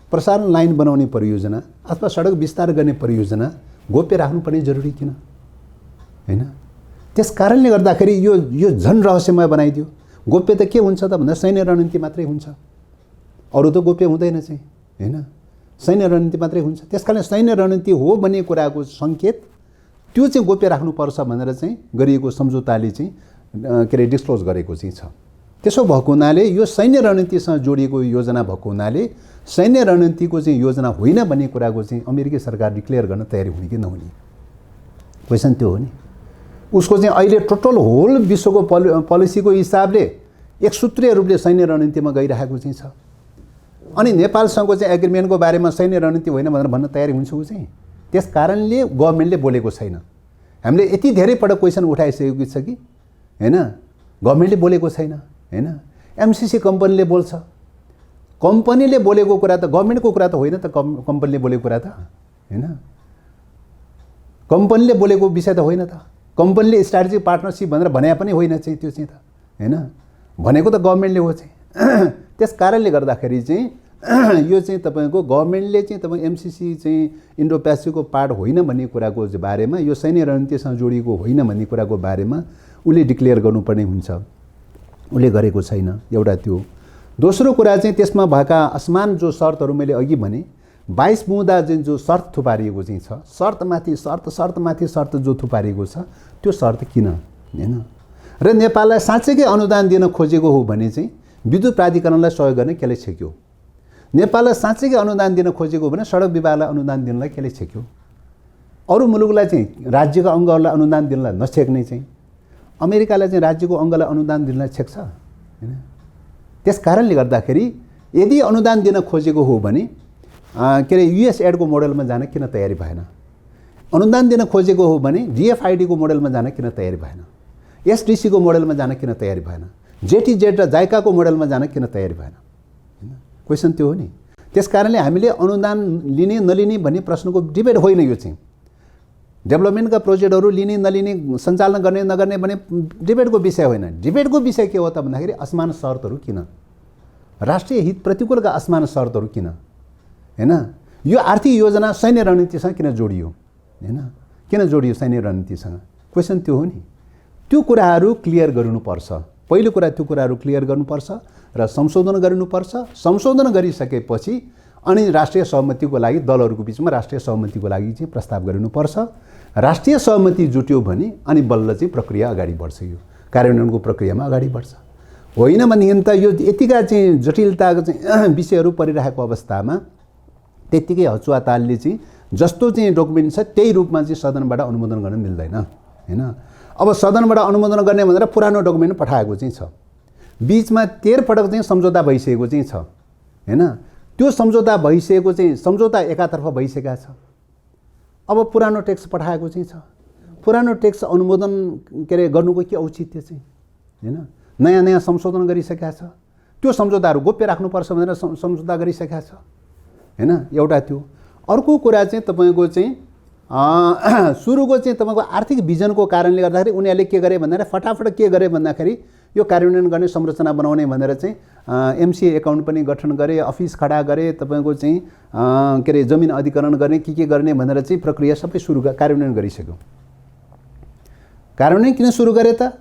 S2: प्रसारण लाइन बनाउने परियोजना अथवा सडक विस्तार गर्ने परियोजना गोप्य राख्नुपर्ने जरुरी किन हैन? त्यस कारणले गर्दाखेरि यो झन् रहस्यमय बनाइदियो। गोप्य त के हुन्छ त भन्दा सैन्य रणनीति मात्रै हुन्छ, अरू त गोप्य हुँदैन चाहिँ हैन। सैन्य रणनीति मात्रै हुन्छ। त्यसकारण सैन्य रणनीति हो भन्ने कुराको सङ्केत त्यो चाहिँ गोप्य राख्नुपर्छ भनेर चाहिँ गरिएको सम्झौताले चाहिँ के अरे डिस्क्लोज गरेको चाहिँ छ। त्यसो भएको हुनाले यो सैन्य रणनीतिसँग जोडिएको योजना भएको हुनाले सैन्य रणनीतिको चाहिँ योजना होइन भन्ने कुराको चाहिँ अमेरिकी सरकार डिक्लेयर गर्न तयारी हुने कि नहुने, क्वेसन त्यो हो नि। उसको चाहिँ अहिले टोटल होल विश्वको पोलिसीको हिसाबले एकसूत्रीय रूपले सैन्य रणनीतिमा गइरहेको चाहिँ छ। अनि नेपालसँगको चाहिँ एग्रिमेन्टको बारेमा सैन्य रणनीति होइन भनेर भन्न तयारी हुन्छ ऊ चाहिँ। त्यस कारणले गभर्मेन्टले बोलेको छैन। हामीले यति धेरै पटक क्वेसन उठाइसकेको छ कि हैन, गभर्मेन्टले बोलेको छैन हैन। एमसिसी कम्पनीले बोल्छ, कम्पनीले बोलेको कुरा त गभर्मेन्टको कुरा त होइन त, कम्पनीले बोलेको कुरा त हैन, कम्पनीले बोलेको विषय त होइन त। कम्पनीले स्ट्राटेजिक पार्टनरसिप भनेर भने पनि होइन चाहिँ त्यो चाहिँ त हैन, भनेको त गभर्मेन्टले हो चाहिँ। त्यस कारणले गर्दाखेरि चाहिँ यो चाहिँ तपाईँको गभर्मेन्टले चाहिँ तपाईँ एमसिसी चाहिँ इन्डो पेसिफिकको पार्ट होइन भन्ने कुराको बारेमा, यो सैन्य रणनीतिसँग जोडिएको होइन भन्ने कुराको बारेमा उसले डिक्लेयर गर्नुपर्ने हुन्छ, उसले गरेको छैन, एउटा त्यो। दोस्रो कुरा चाहिँ त्यसमा भएका असमान जो शर्तहरू मैले अघि भने 22 बुँदा चाहिँ जो शर्त थुपारिएको चाहिँ छ, शर्तमाथि शर्त जो थुपारिएको छ त्यो शर्त किन हैन। र नेपाललाई साँच्चैकै अनुदान दिन खोजेको हो भने चाहिँ विद्युत प्राधिकरणलाई सहयोग गर्ने केले छेक्यो। नेपाललाई साँच्चैकै अनुदान दिन खोजेको हो भने सडक विभागलाई अनुदान दिनलाई केले छेक्यो। अरू मुलुकलाई चाहिँ राज्यको अङ्गहरूलाई अनुदान दिनलाई नछेक्ने चाहिँ अमेरिकालाई चाहिँ राज्यको अङ्गलाई अनुदान दिनलाई छेक्छ हैन। त्यस कारणले गर्दाखेरि यदि अनुदान दिन खोजेको हो भने के अरे युएस एडको मोडलमा जान किन तयारी भएन? अनुदान दिन खोजेको हो भने डिएफआइडीको मोडलमा जान किन तयारी भएन? एसडिसीको मोडलमा जान किन तयारी भएन? जेटिजेड र जाइकाको मोडलमा जान किन तयारी भएन हैन क्वेसन त्यो हो नि। त्यस कारणले हामीले अनुदान लिने नलिने भन्ने प्रश्नको डिबेट होइन। यो चाहिँ डेभलपमेन्टका प्रोजेक्टहरू लिने नलिने सञ्चालन गर्ने नगर्ने भन्ने डिबेटको विषय होइन। डिबेटको विषय के हो त भन्दाखेरि असमान शर्तहरू किन, राष्ट्रिय हित प्रतिकूलका असमान शर्तहरू किन हैन, यो आर्थिक योजना सैन्य रणनीतिसँग किन जोडियो हैन, किन जोडियो सैन्य रणनीतिसँग, क्वेसन त्यो हो नि। त्यो कुराहरू क्लियर गर्नुपर्छ। पहिलो कुरा त्यो कुराहरू क्लियर गर्नुपर्छ र संशोधन गर्नुपर्छ। संशोधन गरिसकेपछि अनि राष्ट्रिय सहमतिको लागि दलहरूको बिचमा राष्ट्रिय सहमतिको लागि चाहिँ प्रस्ताव गरिनुपर्छ। राष्ट्रिय सहमति जुट्यो भने अनि बल्ल चाहिँ प्रक्रिया अगाडि बढ्छ, यो कार्यान्वयनको प्रक्रियामा अगाडि बढ्छ। होइन भनेदेखि त यो यतिका चाहिँ जटिलताको चाहिँ विषयहरू परिरहेको अवस्थामा त्यत्तिकै हचुवातालले चाहिँ जस्तो चाहिँ डकुमेन्ट छ त्यही रूपमा चाहिँ सदनबाट अनुमोदन गर्न मिल्दैन हैन। अब सदनबाट अनुमोदन गर्ने भनेर पुरानो डकुमेन्ट पठाएको चाहिँ छ, बिचमा 13 पटक चाहिँ सम्झौता भइसकेको चाहिँ छ हैन। त्यो सम्झौता भइसकेको चाहिँ सम्झौता एकातर्फ भइसकेका छ। अब पुरानो टेक्स्ट पठाएको चाहिँ छ, पुरानो टेक्स्ट अनुमोदन के अरे गर्नुको के औचित्य चाहिँ हैन। नयाँ नयाँ संशोधन गरिसकेका छ, त्यो सम्झौताहरू गोप्य राख्नुपर्छ भनेर सम्झौता गरिसकेका छ हैन। एउटा त्यो। अर्को कुरा चाहिँ तपाईँको चाहिँ सुरुको चाहिँ तपाईँको आर्थिक भिजनको कारणले गर्दाखेरि उनीहरूले के गरे भन्दाखेरि फटाफट के गरे भन्दाखेरि यो कार्यान्वयन गर्ने संरचना बनाउने भनेर चाहिँ एमसिए एकाउन्ट पनि गठन गरे, अफिस खडा गरे, तपाईँको चाहिँ के अरे जमिन अधिग्रहण गर्ने के गर्ने भनेर चाहिँ प्रक्रिया सबै सुरु कार्यान्वयन गरिसक्यो। कार्यान्वयन किन सुरु गरे त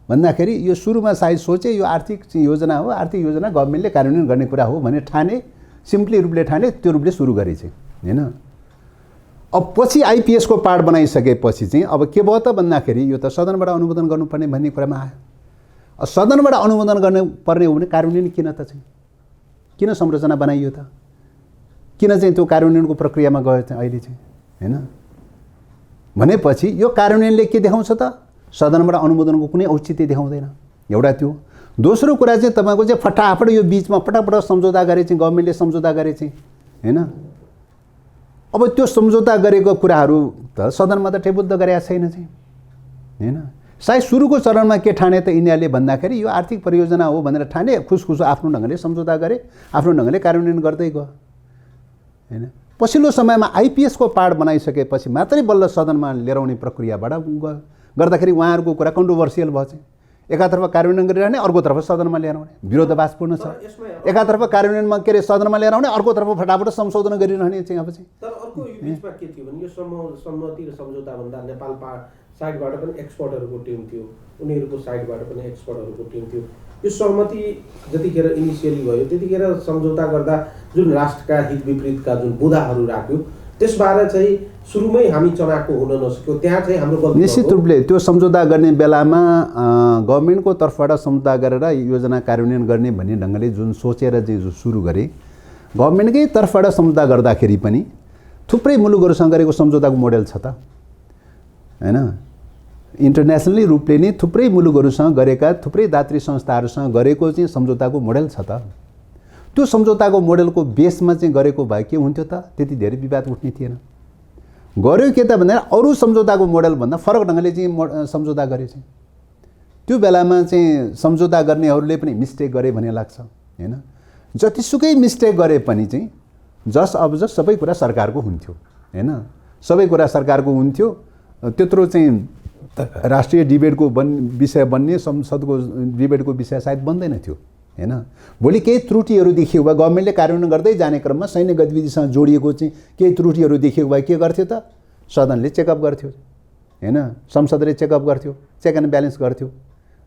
S2: भन्दाखेरि यो सुरुमा सायद सोचे यो आर्थिक योजना हो, आर्थिक योजना गभर्मेन्टले कार्यान्वयन गर्ने कुरा हो भने ठाने, सिम्पली रूपले ठाने, त्यो रूपले सुरु गरे चाहिँ हैन। अब पछि आइपिएसको पार्ट बनाइसकेपछि चाहिँ अब के भयो त भन्दाखेरि यो त सदनबाट अनुमोदन गर्नुपर्ने भन्ने कुरामा आयो। सदनबाट अनुमोदन गर्नुपर्ने हो भने कार्यान्वयन किन त चाहिँ, किन संरचना बनाइयो त, किन चाहिँ त्यो कार्यान्वयनको प्रक्रियामा गयो चाहिँ अहिले चाहिँ हैन। भनेपछि यो कार्यान्वयनले के देखाउँछ त, सदनबाट अनुमोदनको कुनै औचित्य देखाउँदैन। एउटा त्यो। दोस्रो कुरा चाहिँ तपाईँको चाहिँ फटाफट यो बिचमा पटक सम्झौता गरे चाहिँ गभर्मेन्टले सम्झौता गरे चाहिँ हैन। अब त्यो सम्झौता गरेको कुराहरू त सदनमा त टेबल त गरेका छैन चाहिँ हैन। सायद सुरुको चरणमा के ठाने त यिनीहरूले भन्दाखेरि यो आर्थिक परियोजना हो भनेर ठाने, खुसखुसो आफ्नो ढङ्गले सम्झौता गरे, आफ्नो ढङ्गले कार्यान्वयन गर्दै गयो हैन। पछिल्लो समयमा आइपिएसको पार्ट बनाइसकेपछि मात्रै बल्ल सदनमा लिएर आउने प्रक्रियाबाट गर्दाखेरि उहाँहरूको कुरा कन्ट्रोभर्सियल भयो चाहिँ। एकातर्फ कार्यान्वयन गरिरहने, अर्कोतर्फ सदनमा लिएर आउने, विरोधाभासपूर्ण छ। एकातर्फ कार्यान्वयनमा के अरे सदनमा लिएर आउने, अर्कोतर्फ फटाफट संशोधन गरिरहने चाहिँ अब चाहिँ।
S3: तर अर्को यो बिचमा के थियो भने यो सम्मति र सम्झौता भन्दा नेपाल साइडबाट पनि एक्सपर्टहरूको टिम थियो, उनीहरूको साइडबाट पनि एक्सपर्टहरूको टिम थियो। यो सहमति जतिखेर इनिसियली भयो त्यतिखेर सम्झौता गर्दा जुन राष्ट्रका हित विपरीतका जुन बुँदाहरू राख्यो त्यसबारे चाहिँ सुरुमै हामी चनाखो हुन नसक्यो, त्यहाँ चाहिँ हाम्रो गल्ती।
S2: निश्चित रूपले त्यो सम्झौता गर्ने बेलामा गभर्मेन्टको तर्फबाट सम्झौता गरेर योजना कार्यान्वयन गर्ने भन्ने ढङ्गले जुन सोचेर चाहिँ सुरु गरे, गभर्मेन्टकै तर्फबाट सम्झौता गर्दाखेरि पनि थुप्रै मुलुकहरूसँग गरेको सम्झौताको मोडेल छ त हैन। इन्टरनेसनली रूपले नै थुप्रै मुलुकहरूसँग गरेका, थुप्रै दात्री संस्थाहरूसँग गरेको चाहिँ सम्झौताको मोडेल छ त। त्यो सम्झौताको मोडेलको बेसमा चाहिँ गरेको भए के हुन्थ्यो त, त्यति धेरै विवाद उठ्ने थिएन। गर्यो के त भन्दा अरू सम्झौताको मोडेलभन्दा फरक ढङ्गले चाहिँ सम्झौता गरे चाहिँ। त्यो बेलामा चाहिँ सम्झौता गर्नेहरूले पनि मिस्टेक गरे भन्ने लाग्छ हैन। जतिसुकै मिस्टेक गरे पनि चाहिँ जस अब जस सबै कुरा सरकारको हुन्थ्यो हैन, सबै कुरा सरकारको हुन्थ्यो। त्यत्रो चाहिँ राष्ट्रिय डिबेटको विषय बन्ने संसदको डिबेटको विषय सायद बन्दैन थियो हैन। भोलि केही त्रुटिहरू देखियो भए गभर्मेन्टले कार्यान्वयन गर्दै जाने क्रममा सैन्य गतिविधिसँग जोडिएको चाहिँ केही त्रुटिहरू देखियो भए के गर्थ्यो त, सदनले चेकअप गर्थ्यो हैन, संसदले चेकअप गर्थ्यो, चेक एन्ड ब्यालेन्स गर्थ्यो।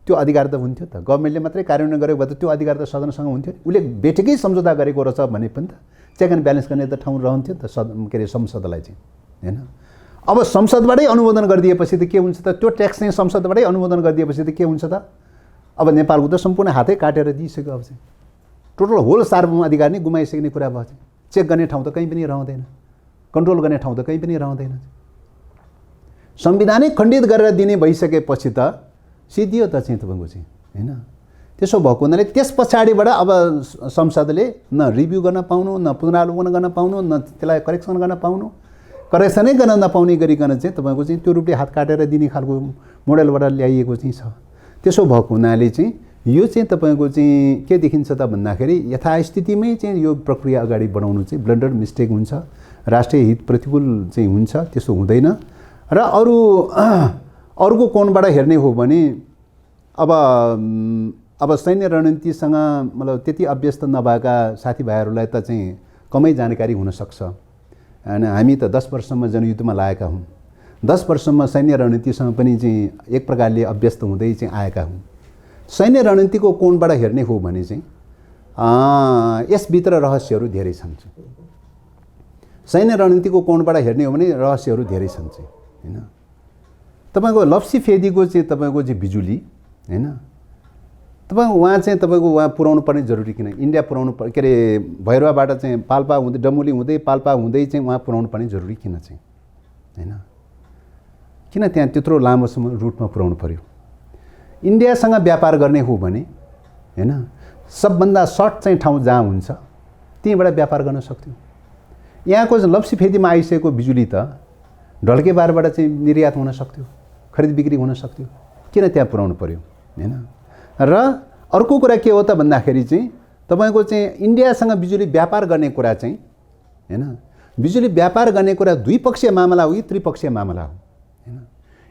S2: त्यो अधिकार त हुन्थ्यो त। गभर्मेन्टले मात्रै कार्यान्वयन गरेको भए त त्यो अधिकार त सदनसँग हुन्थ्यो। उसले बेठेकै सम्झौता गरेको रहेछ भने पनि त चेक एन्ड ब्यालेन्स गर्ने त ठाउँ रहन्थ्यो नि त के अरे संसदलाई चाहिँ हैन। अब संसदबाटै अनुमोदन गरिदिएपछि त के हुन्छ त, त्यो ट्याक्स चाहिँ संसदबाटै अनुमोदन गरिदिएपछि त के हुन्छ त, अब नेपालको त सम्पूर्ण हातै काटेर दिइसक्यो। अब चाहिँ टोटल होल सार्वभौम अधिकार नै गुमाइसक्ने कुरा भयो चाहिँ। चेक गर्ने ठाउँ त कहीँ पनि रहँदैन, कन्ट्रोल गर्ने ठाउँ त कहीँ पनि रहँदैन। संविधानै खण्डित गरेर दिने भइसकेपछि त सिद्धियो त चाहिँ तपाईँको चाहिँ हैन। त्यसो भएको हुनाले त्यस पछाडिबाट अब संसदले न रिभ्यू गर्न पाउनु, न पुनरावलोकन गर्न पाउनु, न त्यसलाई करेक्सन गर्न पाउनु, करेक्सनै गर्न नपाउने गरिकन चाहिँ तपाईँको चाहिँ त्यो रूपले हात काटेर दिने खालको मोडलबाट ल्याइएको चाहिँ छ। त्यसो भएको हुनाले चाहिँ यो चाहिँ तपाईँको चाहिँ के देखिन्छ त भन्दाखेरि यथास्थितिमै चाहिँ यो प्रक्रिया अगाडि बढाउनु चाहिँ ब्लन्डर मिस्टेक हुन्छ, राष्ट्रिय हित प्रतिकूल चाहिँ हुन्छ, त्यसो हुँदैन। र अरूको कोणबाट हेर्ने हो भने अब सैन्य रणनीतिसँग मतलब त्यति अभ्यस्त नभएका साथीभाइहरूलाई त चाहिँ कमै जानकारी हुनसक्छ होइन। हामी त 10 वर्षसम्म जनयुद्धमा लागेका हौँ, 10 वर्षसम्म सैन्य रणनीतिसँग पनि चाहिँ एक प्रकारले अभ्यस्त हुँदै चाहिँ आएका हौँ। सैन्य रणनीतिको कोणबाट हेर्ने हो भने चाहिँ यसभित्र रहस्यहरू धेरै छन्। सैन्य रणनीतिको कोणबाट हेर्ने हो भने रहस्यहरू धेरै छन् चाहिँ होइन। तपाईँको लप्सी फेदीको चाहिँ तपाईँको चाहिँ बिजुली होइन, तपाईँको वहाँ चाहिँ तपाईँको वहाँ पुर्याउनु पर्ने जरुरी किन? इन्डिया पुर्याउनु के अरे भैरवाबाट चाहिँ पाल्पा हुँदै डमुली हुँदै पाल्पा हुँदै चाहिँ वहाँ पुर्याउनु पर्ने जरुरी किन चाहिँ होइन? किन त्यहाँ त्यत्रो लामोसम्म रुटमा पुर्याउनु पर्यो? इन्डियासँग व्यापार गर्ने हो भने होइन, सबभन्दा सर्ट चाहिँ ठाउँ जहाँ हुन्छ त्यहीँबाट व्यापार गर्न सक्थ्यो। यहाँको लप्सी फेदीमा आइसकेको बिजुली त ढल्केबारबाट चाहिँ निर्यात हुन सक्थ्यो, खरिद बिक्री हुन सक्थ्यो, किन त्यहाँ पुर्याउनु पर्यो होइन? र अर्को कुरा के हो त भन्दाखेरि चाहिँ तपाईँको चाहिँ इन्डियासँग बिजुली व्यापार गर्ने कुरा चाहिँ होइन, बिजुली व्यापार गर्ने कुरा द्विपक्षीय मामला हो कि त्रिपक्षीय मामला हो होइन?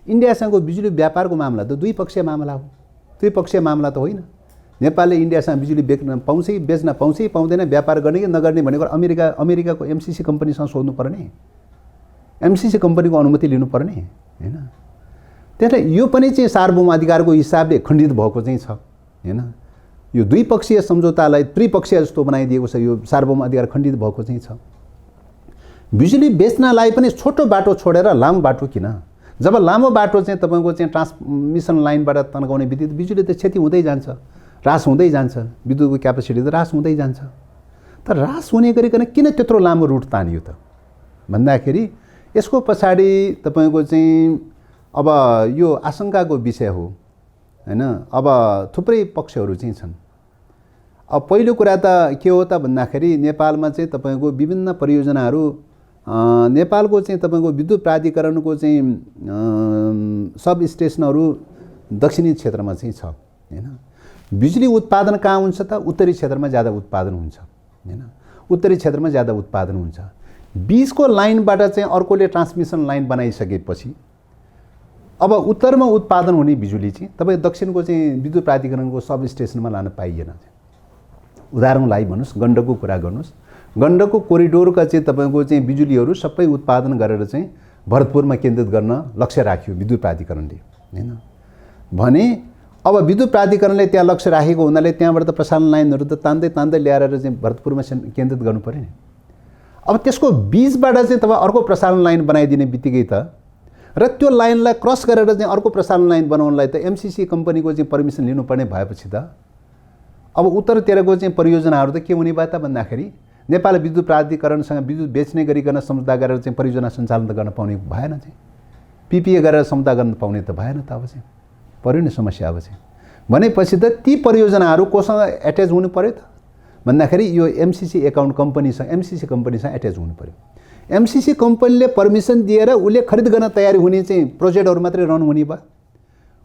S2: इन्डियासँगको बिजुली व्यापारको मामला त द्विपक्षीय मामला हो, त्रिपक्षीय मामला त होइन। नेपालले इन्डियासँग बिजुली बेच्न पाउँछ पाउँदैन, व्यापार गर्ने कि नगर्ने भनेको अमेरिकाको एमसिसी कम्पनीसँग सोध्नु पर्ने, एमसिसी कम्पनीको अनुमति लिनुपर्ने होइन। त्यसैले यो पनि चाहिँ सार्वभौम अधिकारको हिसाबले खण्डित भएको चाहिँ छ होइन। यो द्विपक्षीय सम्झौतालाई त्रिपक्षीय जस्तो बनाइदिएको छ, यो सार्वभौम अधिकार खण्डित भएको चाहिँ छ। बिजुली बेच्नलाई पनि छोटो बाटो छोडेर लामो बाटो किन? जब लामो बाटो चाहिँ तपाईँको चाहिँ ट्रान्समिसन लाइनबाट तन्काउने बित्तिकै बिजुली त क्षति हुँदै जान्छ, ह्रास हुँदै जान्छ, विद्युतको क्यापेसिटी त ह्रास हुँदै जान्छ। तर ह्रास हुने गरिकन किन त्यत्रो लामो रुट तानियो त भन्दाखेरि यसको पछाडि तपाईँको चाहिँ अब यो आशंकाको विषय हो होइन। अब थुप्रै पक्षहरू चाहिँ छन्। अब पहिलो कुरा त के हो त भन्दाखेरि नेपालमा चाहिँ तपाईँको विभिन्न परियोजनाहरू नेपालको चाहिँ तपाईँको विद्युत प्राधिकरणको चाहिँ सब स्टेसनहरू दक्षिणी क्षेत्रमा चाहिँ छ होइन। बिजुली उत्पादन कहाँ हुन्छ त? उत्तरी क्षेत्रमा ज्यादा उत्पादन हुन्छ होइन, उत्तरी क्षेत्रमा ज्यादा उत्पादन हुन्छ। बीचको लाइनबाट चाहिँ अर्कोले ट्रान्समिसन लाइन बनाइसकेपछि अब उत्तरमा उत्पादन हुने बिजुली चाहिँ तपाईँ दक्षिणको चाहिँ विद्युत प्राधिकरणको सब स्टेसनमा लान पाइएन। उदाहरणलाई भन्नुहोस्, गण्डकको कुरा गर्नुहोस्, गण्डकको कोरिडोरका चाहिँ तपाईँको चाहिँ बिजुलीहरू सबै उत्पादन गरेर चाहिँ भरतपुरमा केन्द्रित गर्न लक्ष्य राख्यो विद्युत प्राधिकरणले होइन। भने अब विद्युत प्राधिकरणले त्यहाँ लक्ष्य राखेको हुनाले त्यहाँबाट त प्रसारण लाइनहरू त तान्दै ल्याएर चाहिँ भरतपुरमा केन्द्रित गर्नु पऱ्यो नि। अब त्यसको बीचबाट चाहिँ तपाईँ अर्को प्रसारण लाइन बनाइदिने बित्तिकै त र त्यो लाइनलाई क्रस गरेर चाहिँ अर्को प्रसारण लाइन बनाउनलाई त एमसिसी कम्पनीको चाहिँ पर्मिसन लिनुपर्ने भएपछि त अब उत्तरतिरको चाहिँ परियोजनाहरू त के हुने भयो त भन्दाखेरि नेपाल विद्युत प्राधिकरणसँग विद्युत बेच्ने गरिकन सम्झौता गरेर चाहिँ परियोजना सञ्चालन त गर्न पाउने भएन, चाहिँ पिपिए गरेर सम्झौता गर्न पाउने त भएन त। अब चाहिँ पर्यो नि समस्या। अब चाहिँ भनेपछि त ती परियोजनाहरू कोसँग एट्याच हुनु पर्यो त भन्दाखेरि यो एमसिसी एकाउन्ट कम्पनीसँग एमसिसी कम्पनीसँग एट्याच हुनु पर्यो। एमसिसी कम्पनीले पर्मिसन दिएर उसले खरिद गर्न तयारी हुने चाहिँ प्रोजेक्टहरू मात्रै रन हुने भयो।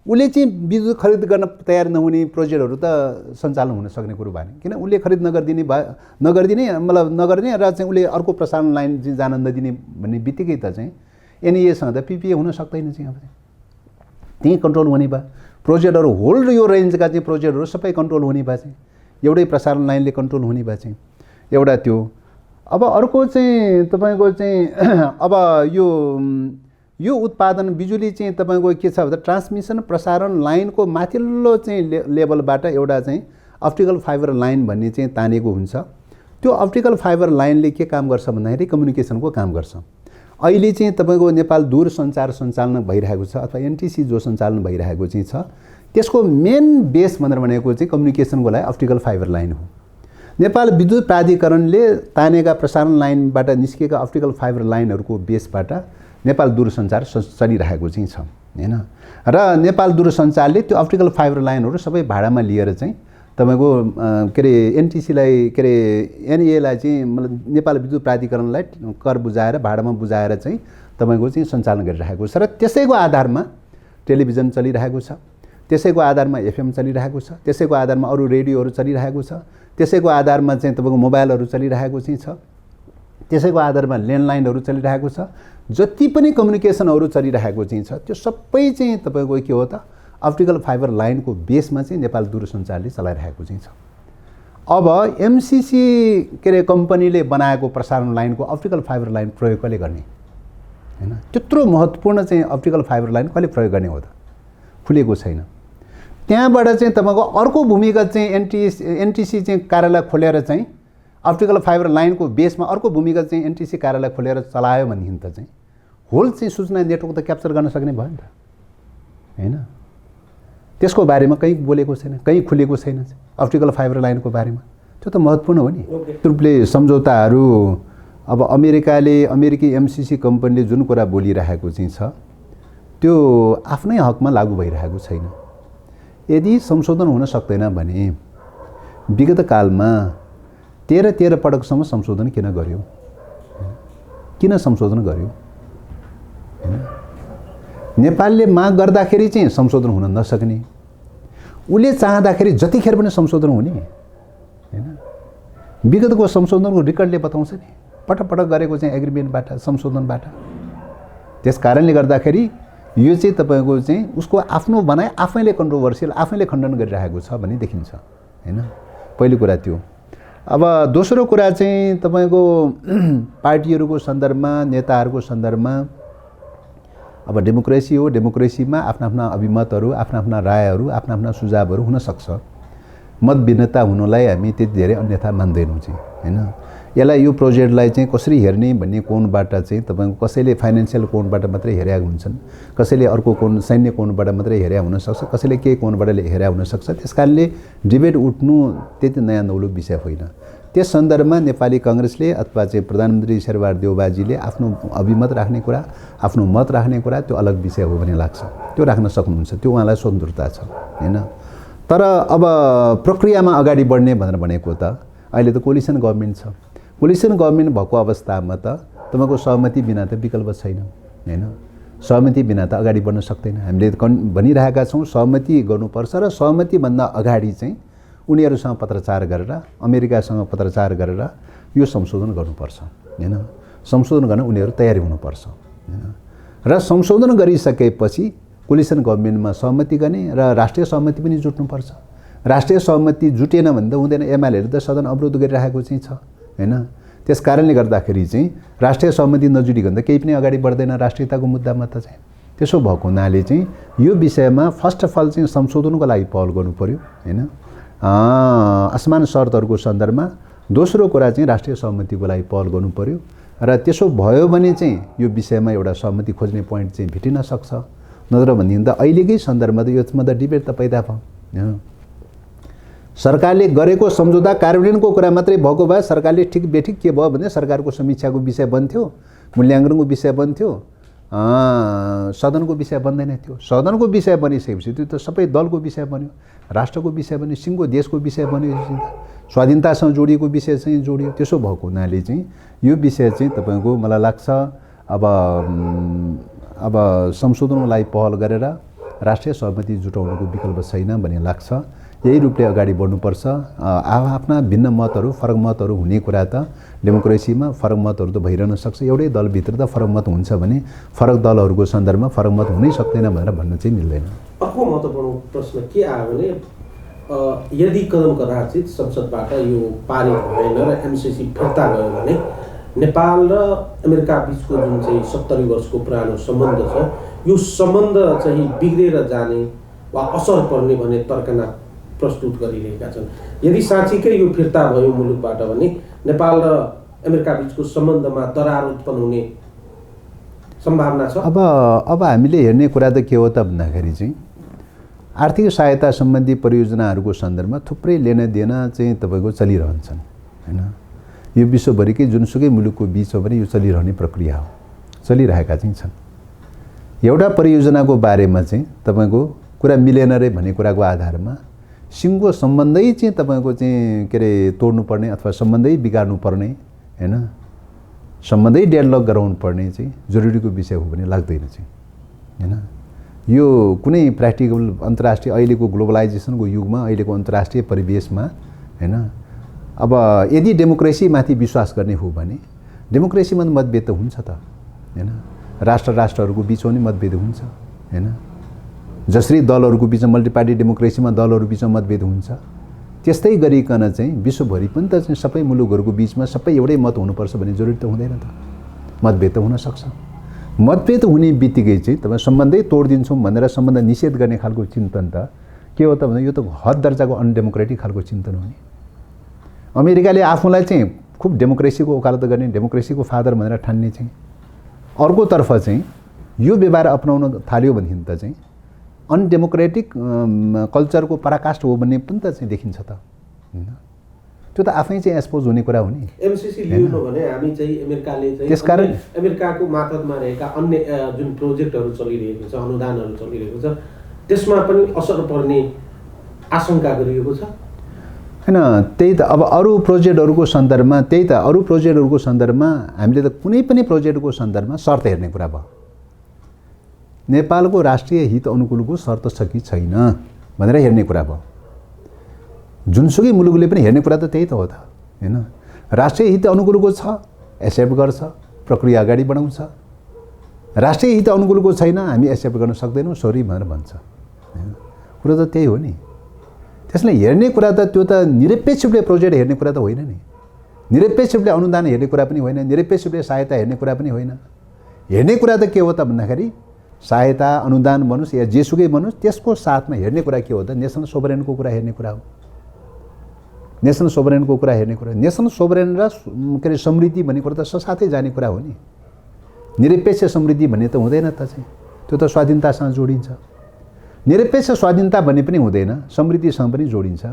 S2: उसले चाहिँ विद्युत खरिद गर्न तयार नहुने प्रोजेक्टहरू त सञ्चालन हुन सक्ने कुरो भएन, किन उसले खरिद नगरिदिने मतलब नगर्ने र चाहिँ उसले अर्को प्रसारण लाइन चाहिँ जान नदिने भन्ने बित्तिकै त चाहिँ एनइएसँग त पिपिए हुन सक्दैन चाहिँ। अब त्यहीँ कन्ट्रोल हुने भयो। प्रोजेक्टहरू होल यो रेन्जका चाहिँ प्रोजेक्टहरू सबै कन्ट्रोल हुने भयो चाहिँ, एउटै प्रसारण लाइनले कन्ट्रोल हुने भयो चाहिँ एउटा त्यो। अब अर्को चाहिँ तपाईँको चाहिँ अब यो उत्पादन बिजुली चाहिँ तपाईँको के छ भन्दा ट्रान्समिसन प्रसारण लाइनको माथिल्लो चाहिँ लेभलबाट एउटा चाहिँ अप्टिकल फाइबर लाइन भन्ने चाहिँ तानेको हुन्छ। त्यो अप्टिकल फाइबर लाइनले के काम गर्छ भन्दाखेरि कम्युनिकेसनको काम गर्छ। अहिले चाहिँ तपाईँको नेपाल दूरसञ्चार सञ्चालन भइरहेको छ अथवा एनटिसी जो सञ्चालन भइरहेको चाहिँ छ, त्यसको मेन बेस भनेको चाहिँ कम्युनिकेसनको लागि अप्टिकल फाइबर लाइन हो। नेपाल विद्युत प्राधिकरणले तानेका प्रसारण लाइनबाट निस्किएका अप्टिकल फाइबर लाइनहरूको बेसबाट नेपाल दूरसञ्चार चलिरहेको चाहिँ छ हैन। र नेपाल दूरसञ्चारले त्यो अप्टिकल फाइबर लाइनहरू सबै भाडामा लिएर चाहिँ तपाईको के रे एनटिसीलाई के रे एनएलाई चाहिँ मतलब नेपाल विद्युत प्राधिकरणलाई कर बुझाएर भाडामा बुझाएर चाहिँ तपाईको चाहिँ सञ्चालन गरिरहेको छ। र त्यसैको आधारमा टेलिभिजन चलिरहेको छ, त्यसैको आधारमा एफएम चलिरहेको छ, त्यसैको आधारमा अरू रेडियोहरू चलिरहेको छ, त्यसैको आधारमा चाहिँ तपाईँको मोबाइलहरू चलिरहेको चाहिँ छ, त्यसैको आधारमा ल्यान्डलाइनहरू चलिरहेको छ। जति पनि कम्युनिकेसनहरू चलिरहेको चाहिँ छ त्यो सबै चाहिँ तपाईँको के हो त अप्टिकल फाइबर लाइनको बेसमा चाहिँ नेपाल दूरसञ्चारले चलाइरहेको चाहिँ छ। अब एमसिसी के अरे कम्पनीले बनाएको प्रसारण लाइनको अप्टिकल फाइबर लाइन प्रयोग कसले गर्ने हैन? त्यत्रो महत्त्वपूर्ण चाहिँ अप्टिकल फाइबर लाइन कसले प्रयोग गर्ने हो त? खुलेको छैन। त्यहाँबाट चाहिँ तपाईँको अर्को भूमिगत चाहिँ एनटिसी चाहिँ कार्यालय खोलेर चाहिँ अप्टिकल फाइबर लाइनको बेसमा अर्को भूमिगत चाहिँ एनटिसी कार्यालय खोलेर चलायो भनेदेखि त चाहिँ होल चाहिँ सूचना नेटवर्क त क्याप्चर गर्न सक्ने भयो नि त हैन? त्यसको बारेमा कहीँ बोलेको छैन, कहीँ खुलेको छैन अप्टिकल फाइबर लाइनको बारेमा। त्यो त महत्त्वपूर्ण हो नि। रूपले सम्झौताहरू अब अमेरिकी एमसिसी कम्पनीले जुन कुरा बोलिरहेको चाहिँ छ त्यो आफ्नै हकमा लागू भइरहेको छैन। यदि संशोधन हुन सक्दैन भने विगत कालमा 13 पटकसम्म संशोधन किन गर्यो? किन संशोधन गर्यो? नेपालले माग गर्दाखेरि चाहिँ संशोधन हुन नसक्ने, उसले चाहँदाखेरि जतिखेर पनि संशोधन हुने हैन? विगतको संशोधनको रिकर्डले बताउँछ नि, पटक गरेको चाहिँ एग्रिमेन्टबाट संशोधनबाट। त्यस कारणले गर्दाखेरि यो चाहिँ तपाईँको चाहिँ उसको आफ्नो बनाए आफैले कन्ट्रोभर्सियल आफैले खण्डन गरिरहेको छ भन्ने देखिन्छ हैन? पहिलो कुरा त्यो। अब दोस्रो कुरा चाहिँ तपाईँको पार्टीहरूको सन्दर्भमा नेताहरूको सन्दर्भमा अब डेमोक्रेसी हो, डेमोक्रेसीमा आफ्ना अभिमतहरू आफ्ना रायहरू आफ्ना सुझावहरू हुन सक्छ। मत भिन्नता हुनुलाई हामी त्यति धेरै अन्यथा मान्दैनौँ चाहिँ हैन? यसलाई यो प्रोजेक्टलाई चाहिँ कसरी हेर्ने भन्ने कोणबाट चाहिँ तपाईँको कसैले फाइनेन्सियल कोणबाट मात्रै हेरेका हुन्छन्, कसैले अर्को कोण सैन्य कोणबाट मात्रै हेरेका हुनसक्छ, कसैले केही कोणबाट हेरेका हुनसक्छ। त्यस कारणले डिबेट उठ्नु त्यति नयाँ नौलो विषय होइन। त्यस सन्दर्भमा नेपाली काङ्ग्रेसले अथवा चाहिँ प्रधानमन्त्री शेरबहादुर देउबाजीले आफ्नो अभिमत राख्ने कुरा आफ्नो मत राख्ने कुरा त्यो अलग विषय हो भन्ने लाग्छ। त्यो राख्न सक्नुहुन्छ, त्यो उहाँलाई स्वतन्त्रता छ हैन? तर अब प्रक्रियामा अगाडि बढ्ने भनेर भनेको त अहिले त कोलिसन गभर्मेन्ट छ। कोलिसन गभर्मेन्ट भएको अवस्थामा त तपाईँको सहमति बिना त विकल्प छैन हैन? सहमति बिना त अगाडि बढ्न सक्दैन। हामीले भनिरहेका छौँ सहमति गर्नुपर्छ र सहमतिभन्दा अगाडि चाहिँ उनीहरूसँग पत्रचार गरेर अमेरिकासँग पत्रचार गरेर यो संशोधन गर्नुपर्छ हैन? संशोधन गर्न उनीहरू तयारी हुनुपर्छ हैन? र संशोधन गरिसकेपछि कोलिसन गभर्मेन्टमा सहमति गर्ने र राष्ट्रिय सहमति पनि जुट्नुपर्छ। राष्ट्रिय सहमति जुटेन भने त हुँदैन। एमालेले त सदन अवरोध गरिरहेको चाहिँ छ हैन? त्यस कारणले गर्दाखेरि चाहिँ राष्ट्रिय सहमति नजुटिकन त केही पनि अगाडि बढ्दैन राष्ट्रियताको मुद्दामा त चाहिँ। त्यसो भएको हुनाले चाहिँ यो विषयमा फर्स्ट अफ अल चाहिँ संशोधनको लागि पहल गर्नु पर्यो हैन? आसमान शर्तहरूको सन्दर्भमा। दोस्रो कुरा चाहिँ राष्ट्रिय सहमतिको लागि पहल गर्नु पर्यो र त्यसो भयो भने चाहिँ यो विषयमा एउटा सहमति खोज्ने पोइन्ट चाहिँ भेटिन सक्छ। नत्र भनेदेखि त अहिलेकै सन्दर्भमा त यसमा त डिबेट त पैदा भयो हैन? सरकारले गरेको सम्झौता कार्यान्वयनको कुरा मात्रै भएको भए सरकारले ठिक बेठिक के भयो भने सरकारको समीक्षाको विषय बन्थ्यो, मूल्याङ्कनको विषय बन्थ्यो, सदनको विषय बन्दैन थियो। सदनको विषय बनिसकेपछि त्यो त सबै दलको विषय बन्यो, राष्ट्रको विषय बन्यो, सिङ्गो देशको विषय बन्यो, स्वाधीनतासँग जोडिएको विषय चाहिँ जोडियो। त्यसो भएको हुनाले चाहिँ यो विषय चाहिँ तपाईँको मलाई लाग्छ अब संशोधनको लागि पहल गरेर राष्ट्रिय सहमति जुटाउनुको विकल्प छैन भन्ने लाग्छ। यही रूपले अगाडि बढ्नुपर्छ। आफ्ना भिन्न मतहरू फरक मतहरू हुने कुरा त डेमोक्रेसीमा फरक मतहरू त भइरहन सक्छ। एउटै दलभित्र त फरक मत हुन्छ भने फरक दलहरूको सन्दर्भमा फरक मत हुनै सक्दैन भनेर भन्न चाहिँ मिल्दैन।
S3: अर्को महत्त्वपूर्ण प्रश्न के आयो भने यदि कदम कदाचित संसदबाट यो पारित भएन र एमसिसी फिर्ता गयो भने नेपाल र अमेरिका बिचको जुन चाहिँ 70 वर्षको पुरानो सम्बन्ध छ यो सम्बन्ध चाहिँ बिग्रेर जाने वा असर पर्ने भन्ने तर्कना प्रस्तुत गरिरहेका छन्। यदि साँच्चीकै यो फिर्ता भयो मुलुकबाट भने नेपाल र अमेरिका बिचको सम्बन्धमा दरार उत्पन्न हुने सम्भावना छ।
S2: अब हामीले हेर्ने कुरा त के हो त भन्दाखेरि चाहिँ आर्थिक सहायता सम्बन्धी परियोजनाहरूको सन्दर्भमा थुप्रै लेनदेन चाहिँ तपाईँको चलिरहन्छन् हैन? यो विश्वभरिकै जुनसुकै मुलुकको बिचमा पनि यो चलिरहने प्रक्रिया हो, चलिरहेका चाहिँ छन्। एउटा परियोजनाको बारेमा चाहिँ तपाईँको कुरा मिलेन रे भन्ने कुराको आधारमा सिङ्गो सम्बन्धै चाहिँ तपाईँको चाहिँ के अरे तोड्नुपर्ने अथवा सम्बन्धै बिगार्नु पर्ने हैन? सम्बन्धै डेडलक गराउनु पर्ने चाहिँ जरुरीको विषय हो भने लाग्दैन चाहिँ हैन? यो कुनै प्र्याक्टिकल अन्तर्राष्ट्रिय अहिलेको ग्लोबलाइजेसनको युगमा अहिलेको अन्तर्राष्ट्रिय परिवेशमा हैन अब यदि डेमोक्रेसीमाथि विश्वास गर्ने हो भने डेमोक्रेसीमा मतभेद त हुन्छ त हैन राष्ट्रहरूको बिचमा पनि मतभेद हुन्छ हैन जसरी दलहरूको बिचमा मल्टिपार्टी डेमोक्रेसीमा दलहरू बिचमा मतभेद हुन्छ त्यस्तै गरिकन चाहिँ विश्वभरि पनि त चाहिँ सबै मुलुकहरूको बिचमा सबै एउटै मत हुनुपर्छ भन्ने जरुरी त हुँदैन त मतभेद त हुन सक्छ मतभेद हुने बित्तिकै चाहिँ तपाईँ सम्बन्धै तोडिदिन्छौँ भनेर सम्बन्ध निषेध गर्ने खालको चिन्तन त के हो त भन्दा यो त हद दर्जाको अनडेमोक्रेटिक खालको चिन्तन हो नि अमेरिकाले आफूलाई चाहिँ खुब डेमोक्रेसीको वकालत गर्ने डेमोक्रेसीको फादर भनेर ठान्ने चाहिँ अर्कोतर्फ चाहिँ यो व्यवहार अपनाउन थाल्यो भनेदेखि त चाहिँ अनडेमोक्रेटिक कल्चरको पराकाष्ठ हो भन्ने पनि त चाहिँ देखिन्छ त त्यो त आफै चाहिँ एक्सपोज हुने कुरा हो नि
S3: एमसीसी लिनु भने हामी चाहिँ अमेरिकाले चाहिँ
S2: त्यसकारण
S3: अमेरिकाको मातहतमा रहेका अन्य जुन प्रोजेक्टहरू चलिरहेको छ अनुदानहरू चलिरहेको छ त्यसमा पनि असर पर्ने आशंका गरिएको छ
S2: हैन त्यही त अब अरू प्रोजेक्टहरूको सन्दर्भमा हामीले त कुनै पनि प्रोजेक्टको सन्दर्भमा शर्त हेर्ने कुरा भयो नेपालको राष्ट्रिय हित अनुकूलको शर्त छ कि छैन भनेर हेर्ने कुरा भयो जुनसुकै मुलुकले पनि हेर्ने कुरा त त्यही त हो त हैन राष्ट्रिय हित अनुकूलको छ एक्सेप्ट गर्छ प्रक्रिया अगाडि बढाउँछ राष्ट्रिय हित अनुकूलको छैन हामी एक्सेप्ट गर्न सक्दैनौँ सरी भनेर भन्छ हैन कुरा त त्यही हो नि त्यसले हेर्ने कुरा त त्यो त निरपेक्ष रूपले प्रोजेक्ट हेर्ने कुरा त होइन नि निरपेक्ष रूपले अनुदान हेर्ने कुरा पनि होइन निरपेक्ष रूपले सहायता हेर्ने कुरा पनि होइन हेर्ने कुरा त के हो त भन्दाखेरि सहायता अनुदान भन्नुस् या जेसुकै भन्नुस् त्यसको साथमा हेर्ने कुरा के हो त नेसनल सोभरेनको कुरा हेर्ने कुरा हो नेसनल सोभरेनको कुरा हेर्ने कुरा नेसनल सोभरेन र के अरे समृद्धि भन्ने कुरा त साथै जाने कुरा हो नि निरपेक्ष समृद्धि भन्ने त हुँदैन त चाहिँ त्यो त स्वाधीनतासँग जोडिन्छ निरपेक्ष स्वाधीनता भन्ने पनि हुँदैन समृद्धिसँग पनि जोडिन्छ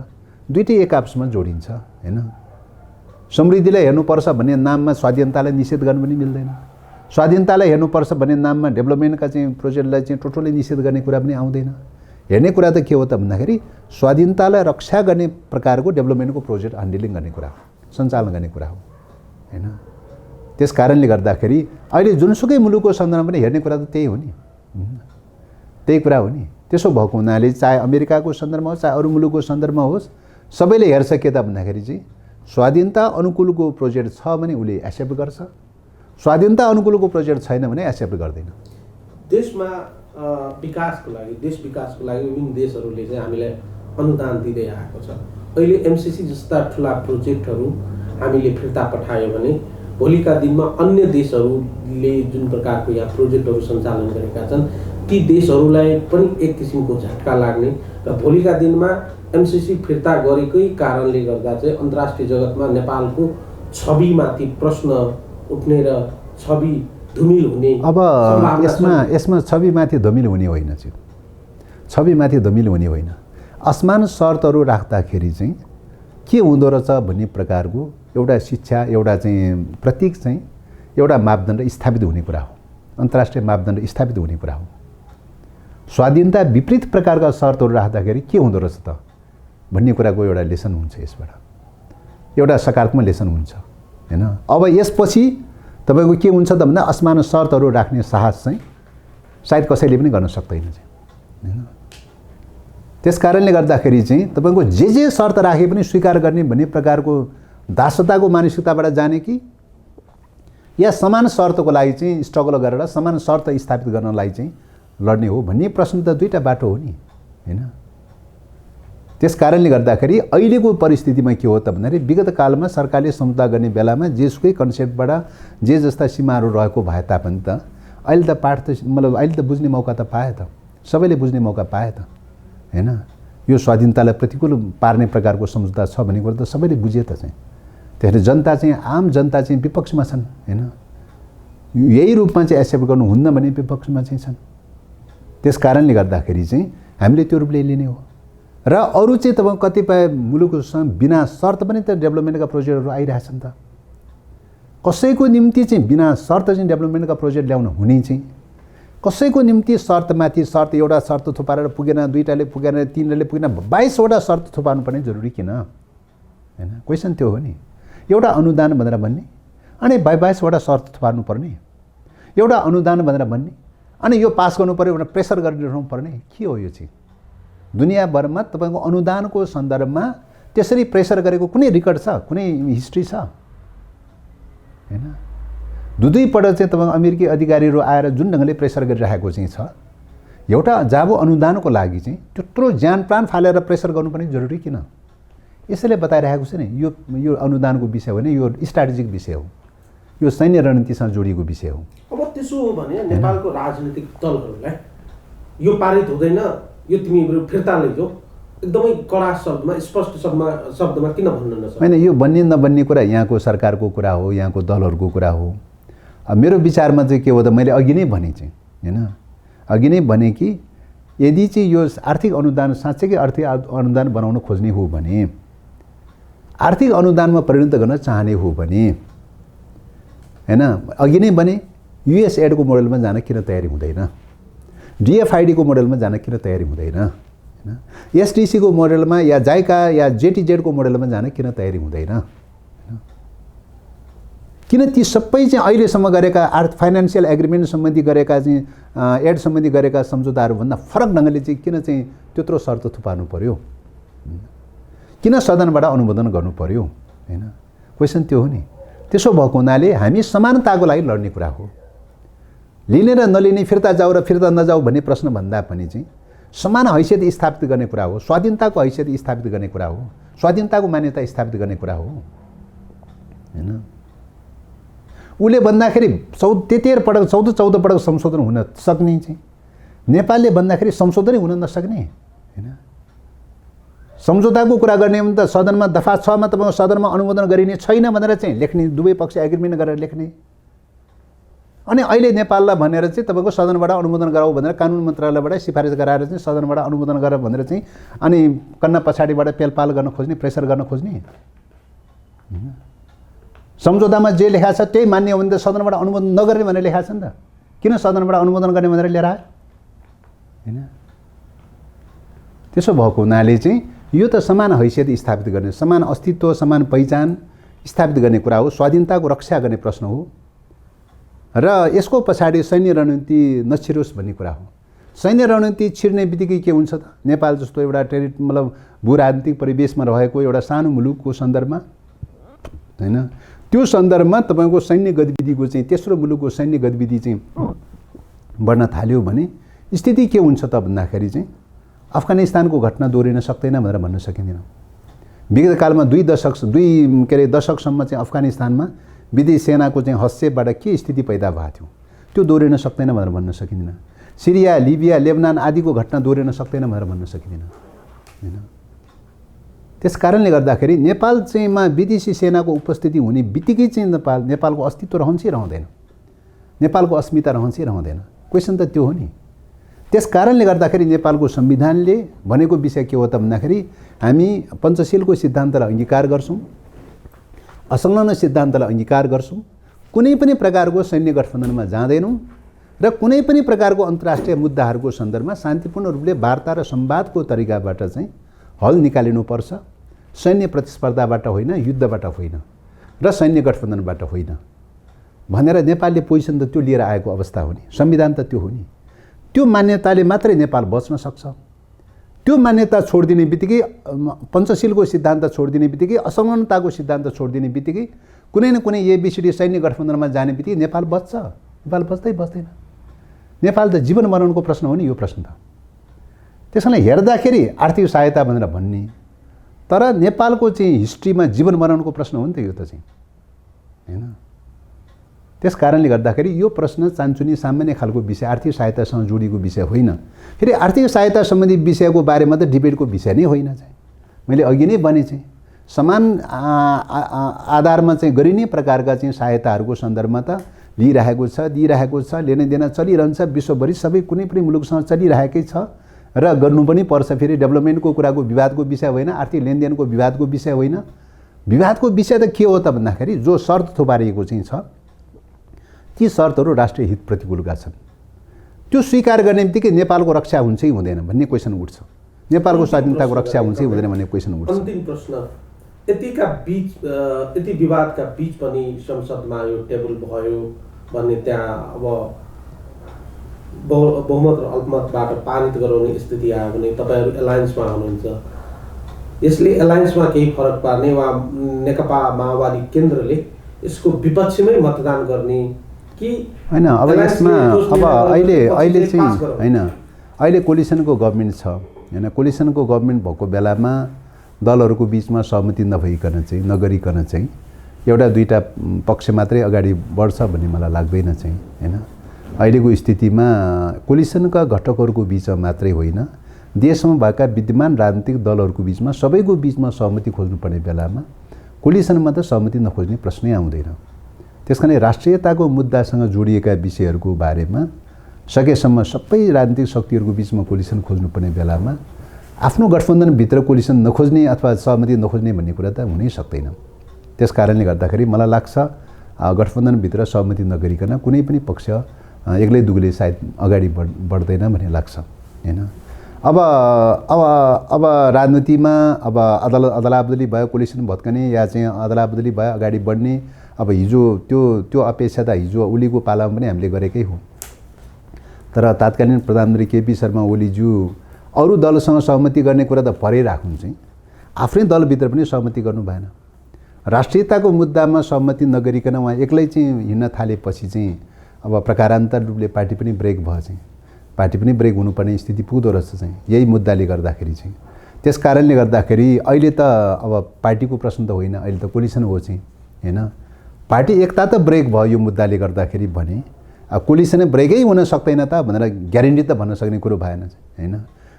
S2: दुईटै एक आपसमा जोडिन्छ हैन समृद्धिलाई हेर्नुपर्छ भन्ने नाममा स्वाधीनतालाई निषेध गर्न पनि मिल्दैन स्वाधीनतालाई हेर्नुपर्छ भन्ने नाममा डेभलपमेन्टका चाहिँ प्रोजेक्टलाई चाहिँ टोटली निषेध गर्ने कुरा पनि आउँदैन हेर्ने कुरा त के हो त भन्दाखेरि स्वाधीनतालाई रक्षा गर्ने प्रकारको डेभलपमेन्टको प्रोजेक्ट ह्यान्डलिङ गर्ने कुरा हो सञ्चालन गर्ने कुरा हो हैन त्यस कारणले गर्दाखेरि अहिले जुनसुकै मुलुकको सन्दर्भमा पनि हेर्ने कुरा त त्यही हो नि त्यही कुरा हो नि त्यसो भएको हुनाले चाहे अमेरिकाको सन्दर्भमा होस् चाहे अरू मुलुकको सन्दर्भमा होस् सबैले हेर्छ के त भन्दाखेरि चाहिँ स्वाधीनता अनुकूलको प्रोजेक्ट छ भने उसले एक्सेप्ट गर्छ स्वाधीनता अनुकूलको प्रोजेक्ट छैन भने एक्सेप्ट गर्दैन
S3: देशमा विकासको लागि विभिन्न देशहरूले चाहिँ हामीलाई अनुदान दिँदै आएको छ अहिले एमसीसी जस्ता ठुला प्रोजेक्टहरू हामीले फिर्ता पठायो भने भोलिका दिनमा अन्य देशहरूले जुन प्रकारको यहाँ प्रोजेक्टहरू सञ्चालन गरेका छन् ती देशहरूलाई पनि एक किसिमको झट्का लाग्ने र भोलिका दिनमा एमसीसी फिर्ता गरेकै कारणले गर्दा चाहिँ अन्तर्राष्ट्रिय जगतमा नेपालको छविमाथि प्रश्न उठ्ने र छवि धुमिल हुने
S2: अब यसमा छविमाथि धमिल हुने होइन चाहिँ छविमाथि धमिल हुने होइन असमान शर्तहरू राख्दाखेरि चाहिँ के हुँदो रहेछ भन्ने प्रकारको एउटा शिक्षा एउटा चाहिँ प्रतीक चाहिँ एउटा मापदण्ड स्थापित हुने कुरा हो अन्तर्राष्ट्रिय मापदण्ड स्थापित हुने कुरा हो स्वाधीनता विपरीत प्रकारका शर्तहरू राख्दाखेरि के हुँदो रहेछ त भन्ने कुराको एउटा लेसन हुन्छ यसबाट एउटा सकारात्मक लेसन हुन्छ हैन अब यसपछि तपाईको के हुन्छ त भन्दा असमान शर्तहरू राख्ने साहस चाहिँ सायद कसैले पनि गर्न सक्दैन चाहिँ हैन त्यसकारणले गर्दाखेरि चाहिँ तपाईको जे शर्त राखे पनि स्वीकार गर्ने भन्ने प्रकारको दासताको मानसिकताबाट जाने कि या समान शर्तको लागि चाहिँ स्ट्रगल गरेर समान शर्त स्थापित गर्नलाई चाहिँ लड्ने हो भन्ने प्रश्न त दुईटा बाटो हो नि हैन त्यसकारणले गर्दाखेरि अहिलेको परिस्थितिमा के हो त भन्दाखेरि विगत कालमा सरकारले सम्झौता गर्ने बेलामा जेसुकै कन्सेप्टबाट जे जस्ता सीमाहरू रहेको भए तापनि त अहिले त पाठ त मतलब अहिले त बुझ्ने मौका त पाए त सबैले बुझ्ने मौका पाए त हैन यो स्वाधीनतालाई प्रतिकूल पार्ने प्रकारको सम्झौता छ भन्ने कुरा त सबैले बुझे त चाहिँ त्यसैले जनता चाहिँ आम जनता चाहिँ विपक्षमा छन् हैन यही रूपमा चाहिँ एक्सेप्ट गर्नुहुन्न भन्ने विपक्षमा चाहिँ छन् त्यसकारणले गर्दाखेरि चाहिँ हामीले त्यो रूपले लिने हो र अरू चाहिँ तपाईँ कतिपय मुलुकसँग बिना शर्त पनि त डेभलपमेन्टका प्रोजेक्टहरू आइरहेछन् त कसैको निम्ति चाहिँ बिना शर्त चाहिँ डेभलपमेन्टका प्रोजेक्ट ल्याउन हुने चाहिँ कसैको निम्ति शर्तमाथि शर्त एउटा शर्त थुपारेर पुगेन दुईटाले पुगेन तीनले पुगेन 22 वटा शर्त थुपार्नु पर्ने जरुरी किन हैन क्वेशन त्यो हो नि एउटा अनुदान भनेर भन्ने अनि 22 वटा शर्त थुपार्नु पर्ने एउटा अनुदान भनेर भन्ने अनि यो पास गर्नु पर्यो भनेर प्रेसर गरिरहनु पर्ने के हो यो चाहिँ? दुनियाँभरमा तपाईँको अनुदानको सन्दर्भमा त्यसरी प्रेसर गरेको कुनै रेकर्ड छ, कुनै हिस्ट्री छ? हैन। दुईपल्ट चाहिँ तपाईँको अमेरिकी अधिकारीहरू आएर जुन ढङ्गले प्रेसर गरिरहेको चाहिँ छ, एउटा जाबो अनुदानको लागि चाहिँ त्यत्रो ज्यान प्राण फालेर प्रेसर गर्नुपर्ने जरुरी किन? यसैले बताइरहेको छ नि, यो अनुदानको विषय होइन, यो स्ट्राटेजिक विषय हो, यो सैन्य रणनीतिसँग जोडिएको विषय हो।
S3: अब त्यसो हो भने नेपालको राजनीतिक दलहरूलाई यो पारित हुँदैन, यो तिमीहरू फिर्ता लैजाऊ, एकदमै कडा शब्दमा स्पष्ट शब्दमा किन भन्नु नसक्छ?
S2: होइन, यो बन्ने नबन्ने कुरा यहाँको सरकारको कुरा हो, यहाँको दलहरूको कुरा हो। मेरो विचारमा चाहिँ के हो त, मैले अघि नै भने चाहिँ हैन, अघि नै भने कि यदि चाहिँ यो आर्थिक अनुदान साँच्चैकै आर्थिक अनुदान बनाउन खोज्ने हो भने, आर्थिक अनुदानमा परिणत गर्न चाहने हो भने हैन, अघि नै भने युएसएडको मोडलमा जान किन तयारी हुँदैन? डिएफआइडीको मोडलमा जान किन तयारी हुँदैन? हैन, एसडिसीको मोडलमा या जाइका या जेटिजेडको मोडलमा जान किन तयारी हुँदैन? किन ती सबै चाहिँ अहिलेसम्म गरेका फाइनेन्सियल एग्रिमेन्ट सम्बन्धी गरेका चाहिँ एड सम्बन्धी गरेका सम्झौताहरूभन्दा फरक ढङ्गले चाहिँ किन चाहिँ त्यत्रो शर्त थुपार्नु पर्यो? किन सदनबाट अनुमोदन गर्नु पर्यो? हैन, क्वेसन त्यो हो नि। त्यसो भएको हुनाले हामी समानताको लागि लड्ने कुरा हो। लिने र नलिने, फिर्ता जाऊ र फिर्ता नजाऊ भन्ने प्रश्न भन्दा पनि चाहिँ समान हैसियत स्थापित गर्ने कुरा हो, स्वाधीनताको हैसियत स्थापित गर्ने कुरा हो, स्वाधीनताको मान्यता स्थापित गर्ने कुरा हो। हैन, उसले भन्दाखेरि 13 पटक 14 पटक संशोधन हुन सक्ने चाहिँ, नेपालले भन्दाखेरि संशोधनै हुन नसक्ने। हैन, सम्झौताको कुरा गर्ने भने त सदनमा दफा 6 मा तपाईँको सदनमा अनुमोदन गरिने छैन भनेर चाहिँ लेख्ने, दुवै पक्ष एग्रिमेन्ट गरेर लेख्ने। अनि अहिले नेपाललाई भनेर चाहिँ तपाईँको सदनबाट अनुमोदन गराऊ भनेर कानुन मन्त्रालयबाट सिफारिस गराएर चाहिँ सदनबाट अनुमोदन गर भनेर चाहिँ अनि कन्ना पछाडिबाट पेलपाल गर्न खोज्ने, प्रेसर गर्न खोज्ने। सम्झौतामा जे लेखा छ त्यही मान्य हो भने त सदनबाट अनुमोदन नगर्ने भनेर लेखा छ नि त, किन सदनबाट अनुमोदन गर्ने भनेर लिएर आयो? हैन, त्यसो भएको हुनाले चाहिँ यो त समान हैसियत स्थापित गर्ने, समान अस्तित्व, समान पहिचान स्थापित गर्ने कुरा हो, स्वाधीनताको रक्षा गर्ने प्रश्न हो। र यसको पछाडि सैन्य रणनीति नछिरोस् भन्ने कुरा हो। सैन्य रणनीति छिर्ने बित्तिकै के हुन्छ त, नेपाल जस्तो एउटा मतलब भूराजनीतिक परिवेशमा रहेको एउटा सानो मुलुकको सन्दर्भमा हैन, त्यो सन्दर्भमा तपाईँको सैन्य गतिविधिको चाहिँ, तेस्रो मुलुकको सैन्य गतिविधि चाहिँ बढ्न थाल्यो भने स्थिति के हुन्छ त भन्दाखेरि चाहिँ अफगानिस्तानको घटना दोहोरिन सक्दैन भनेर भन्न सकिँदैन। विगत कालमा 2 दशकसम्म चाहिँ अफगानिस्तानमा विदेशी सेनाको चाहिँ हस्तक्षेपबाट के स्थिति पैदा भएको थियो, त्यो दोहोरिन सक्दैन भनेर भन्न सकिँदैन। सिरिया, लिबिया, लेबनान आदिको घटना दोहोरिन सक्दैन भनेर भन्न सकिँदैन। हैन, त्यस कारणले गर्दाखेरि नेपाल चाहिँ मा विदेशी सेनाको उपस्थिति हुने बित्तिकै चाहिँ नेपालको अस्तित्व रहन्छ रहँदैन, नेपालको अस्मिता रहन्छ रहँदैन। क्वेसन त त्यो हो नि। त्यस कारणले गर्दाखेरि नेपालको संविधानले भनेको विषय के हो त भन्दाखेरि हामी पञ्चशीलको सिद्धान्तलाई अंगीकार गर्छौं, असंलग्न सिद्धान्तलाई अंगीकार गर्छौं, कुनै पनि प्रकारको सैन्य गठबन्धनमा जाँदैनौं र कुनै पनि प्रकारको अन्तर्राष्ट्रिय मुद्दाहरूको सन्दर्भमा शान्तिपूर्ण रूपले वार्ता र संवादको तरिकाबाट चाहिँ हल निकालिनुपर्छ, सैन्य प्रतिस्पर्धाबाट होइन, युद्धबाट होइन र सैन्य गठबन्धनबाट होइन भनेर नेपालले पोजिसन त त्यो लिएर आएको अवस्था हो नि। संविधान त त्यो हो नि। त्यो मान्यताले मात्रै नेपाल बच्न सक्छ। त्यो मान्यता छोडिदिने बित्तिकै, पञ्चशीलको सिद्धान्त छोडिदिने बित्तिकै, असंलग्नताको सिद्धान्त छोडिदिने बित्तिकै कुनै न कुनै एबीसीडी सैन्य गठबन्धनमा जाने बित्तिकै नेपाल बच्छ? नेपाल बच्दैन। नेपाल त जीवन मरणको प्रश्न हो नि यो प्रश्न त। त्यसैले हेर्दाखेरि आर्थिक सहायता भनेर भन्ने, तर नेपालको चाहिँ हिस्ट्रीमा जीवन मरणको प्रश्न हो नि त यो त चाहिँ, हैन। त्यस कारणले गर्दाखेरि यो प्रश्न चान्चुनी सामान्य खालको विषय, आर्थिक सहायतासँग जोडिएको विषय होइन। फेरि आर्थिक सहायता सम्बन्धी विषयको बारेमा त डिबेटको विषय नै होइन चाहिँ। मैले अघि नै भने चाहिँ समान आधारमा चाहिँ गरिने प्रकारका चाहिँ सहायताहरूको सन्दर्भमा त लिइरहेको छ, दिइरहेको छ, लेनदेन चलिरहन्छ, विश्वभरि सबै कुनै पनि मुलुकसँग चलिरहेकै छ र गर्नु पनि पर्छ। फेरि डेभलपमेन्टको कुराको विवादको विषय होइन, आर्थिक लेनदेनको विवादको विषय होइन। विवादको विषय त के हो त भन्दाखेरि जो शर्त थोपारिएको चाहिँ छ ती शर्तहरू राष्ट्रिय हित प्रतिकूलका छन्। त्यो स्वीकार गर्ने बित्तिकै नेपालको रक्षा हुन्छ कि हुँदैन भन्ने क्वेसन उठ्छ। नेपालको स्वाधीनताको रक्षा हुन्छ कि हुँदैन भन्ने क्वेसन उठ्छ।
S3: अन्तिम प्रश्न, यति विवादका बीच पनि संसदमा यो टेबल भयो भन्ने त्यहाँ अब बहुमत र अल्पमतबाट पारित गराउने स्थिति आयो भने तपाईँहरू एलायन्समा हुनुहुन्छ, यसले एलायन्समा केही फरक पार्ने वा नेकपा माओवादी केन्द्रले यसको विपक्षमै मतदान गर्ने कि
S2: होइन? अब यसमा अब अहिले चाहिँ होइन, अहिले कोलिसनको गभर्मेन्ट छ होइन। कोलिसनको गभर्मेन्ट भएको बेलामा दलहरूको बिचमा सहमति नभइकन चाहिँ नगरिकन चाहिँ एउटा दुईवटा पक्ष मात्रै अगाडि बढ्छ भन्ने मलाई लाग्दैन चाहिँ होइन। अहिलेको स्थितिमा कोलिसनका घटकहरूको बिचमा मात्रै होइन, देशमा भएका विद्यमान राजनीतिक दलहरूको बिचमा सबैको बिचमा सहमति खोज्नुपर्ने बेलामा कोलिसनमा त सहमति नखोज्ने प्रश्नै आउँदैन। त्यसकारण राष्ट्रियताको मुद्दासँग जोडिएका विषयहरूको बारेमा सकेसम्म सबै राजनीतिक शक्तिहरूको बिचमा कोलिसन खोज्नुपर्ने बेलामा आफ्नो गठबन्धनभित्र कोलिसन नखोज्ने अथवा सहमति नखोज्ने भन्ने कुरा त हुनै सक्दैन। त्यस कारणले गर्दाखेरि मलाई लाग्छ गठबन्धनभित्र सहमति नगरिकन कुनै पनि पक्ष एक्लै दुग्लै सायद अगाडि बढ्दैन भन्ने लाग्छ होइन। अब अब अब राजनीतिमा अब अदलाबदली भयो, कोलिसन भत्कने या चाहिँ अदलाबदली भयो अगाडि बढ्ने, अब हिजो त्यो अपेक्षा त हिजो ओलीको पालामा पनि हामीले गरेकै हो। तर तत्कालीन प्रधानमन्त्री केपी शर्मा ओलीज्यू अरू दलसँग सहमति गर्ने कुरा त परै राखुन् चाहिँ आफ्नै दलभित्र पनि सहमति गर्नु भएन। राष्ट्रियताको मुद्दामा सहमति नगरिकन उहाँ एक्लै चाहिँ हिँड्न थालेपछि चाहिँ अब प्रकारान्तर रूपले पार्टी पनि ब्रेक भयो चाहिँ, पार्टी पनि ब्रेक हुनुपर्ने स्थिति पुग्दो रहेछ चाहिँ यही मुद्दाले गर्दाखेरि चाहिँ। त्यस कारणले गर्दाखेरि अहिले त अब पार्टीको प्रश्न त होइन, अहिले त कोलिसन हो चाहिँ होइन। पार्टी एकता त ब्रेक भयो यो मुद्दाले गर्दाखेरि भने कोलिसन ब्रेकै हुन सक्दैन त भनेर ग्यारेन्टी त भन्न सक्ने कुरो भएन होइन।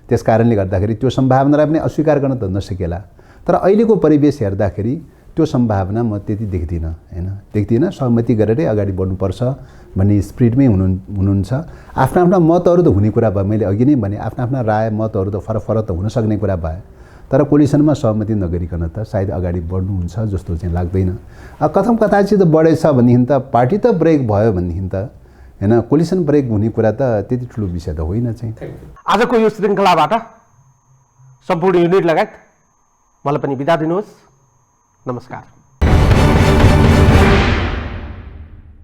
S2: त्यस कारणले गर्दाखेरि त्यो सम्भावनालाई पनि अस्वीकार गर्न त नसकेला। तर अहिलेको परिवेश हेर्दाखेरि त्यो सम्भावना म त्यति देख्दिनँ होइन, देख्दिनँ। सहमति गरेरै अगाडि बढ्नुपर्छ भन्ने स्पिरिटमै हुनुहुन्छ। आफ्ना आफ्ना मतहरू त हुने कुरा भयो, मैले अघि नै भने आफ्ना आफ्ना राय मतहरू त फरक फरक त हुन सक्ने कुरा भयो। तर कोलिसनमा सहमति नगरिकन त सायद अगाडि बढ्नुहुन्छ जस्तो चाहिँ लाग्दैन। कथम कता चाहिँ त बढेछ भनेदेखि त पार्टी त ब्रेक भयो भनेदेखि त होइन, कोलिसन ब्रेक हुने कुरा त त्यति ठुलो विषय त होइन चाहिँ।
S1: आजको यो श्रृङ्खलाबाट सम्पूर्ण युनिट लगायत मलाई पनि बिदा दिनुहोस्। नमस्कार।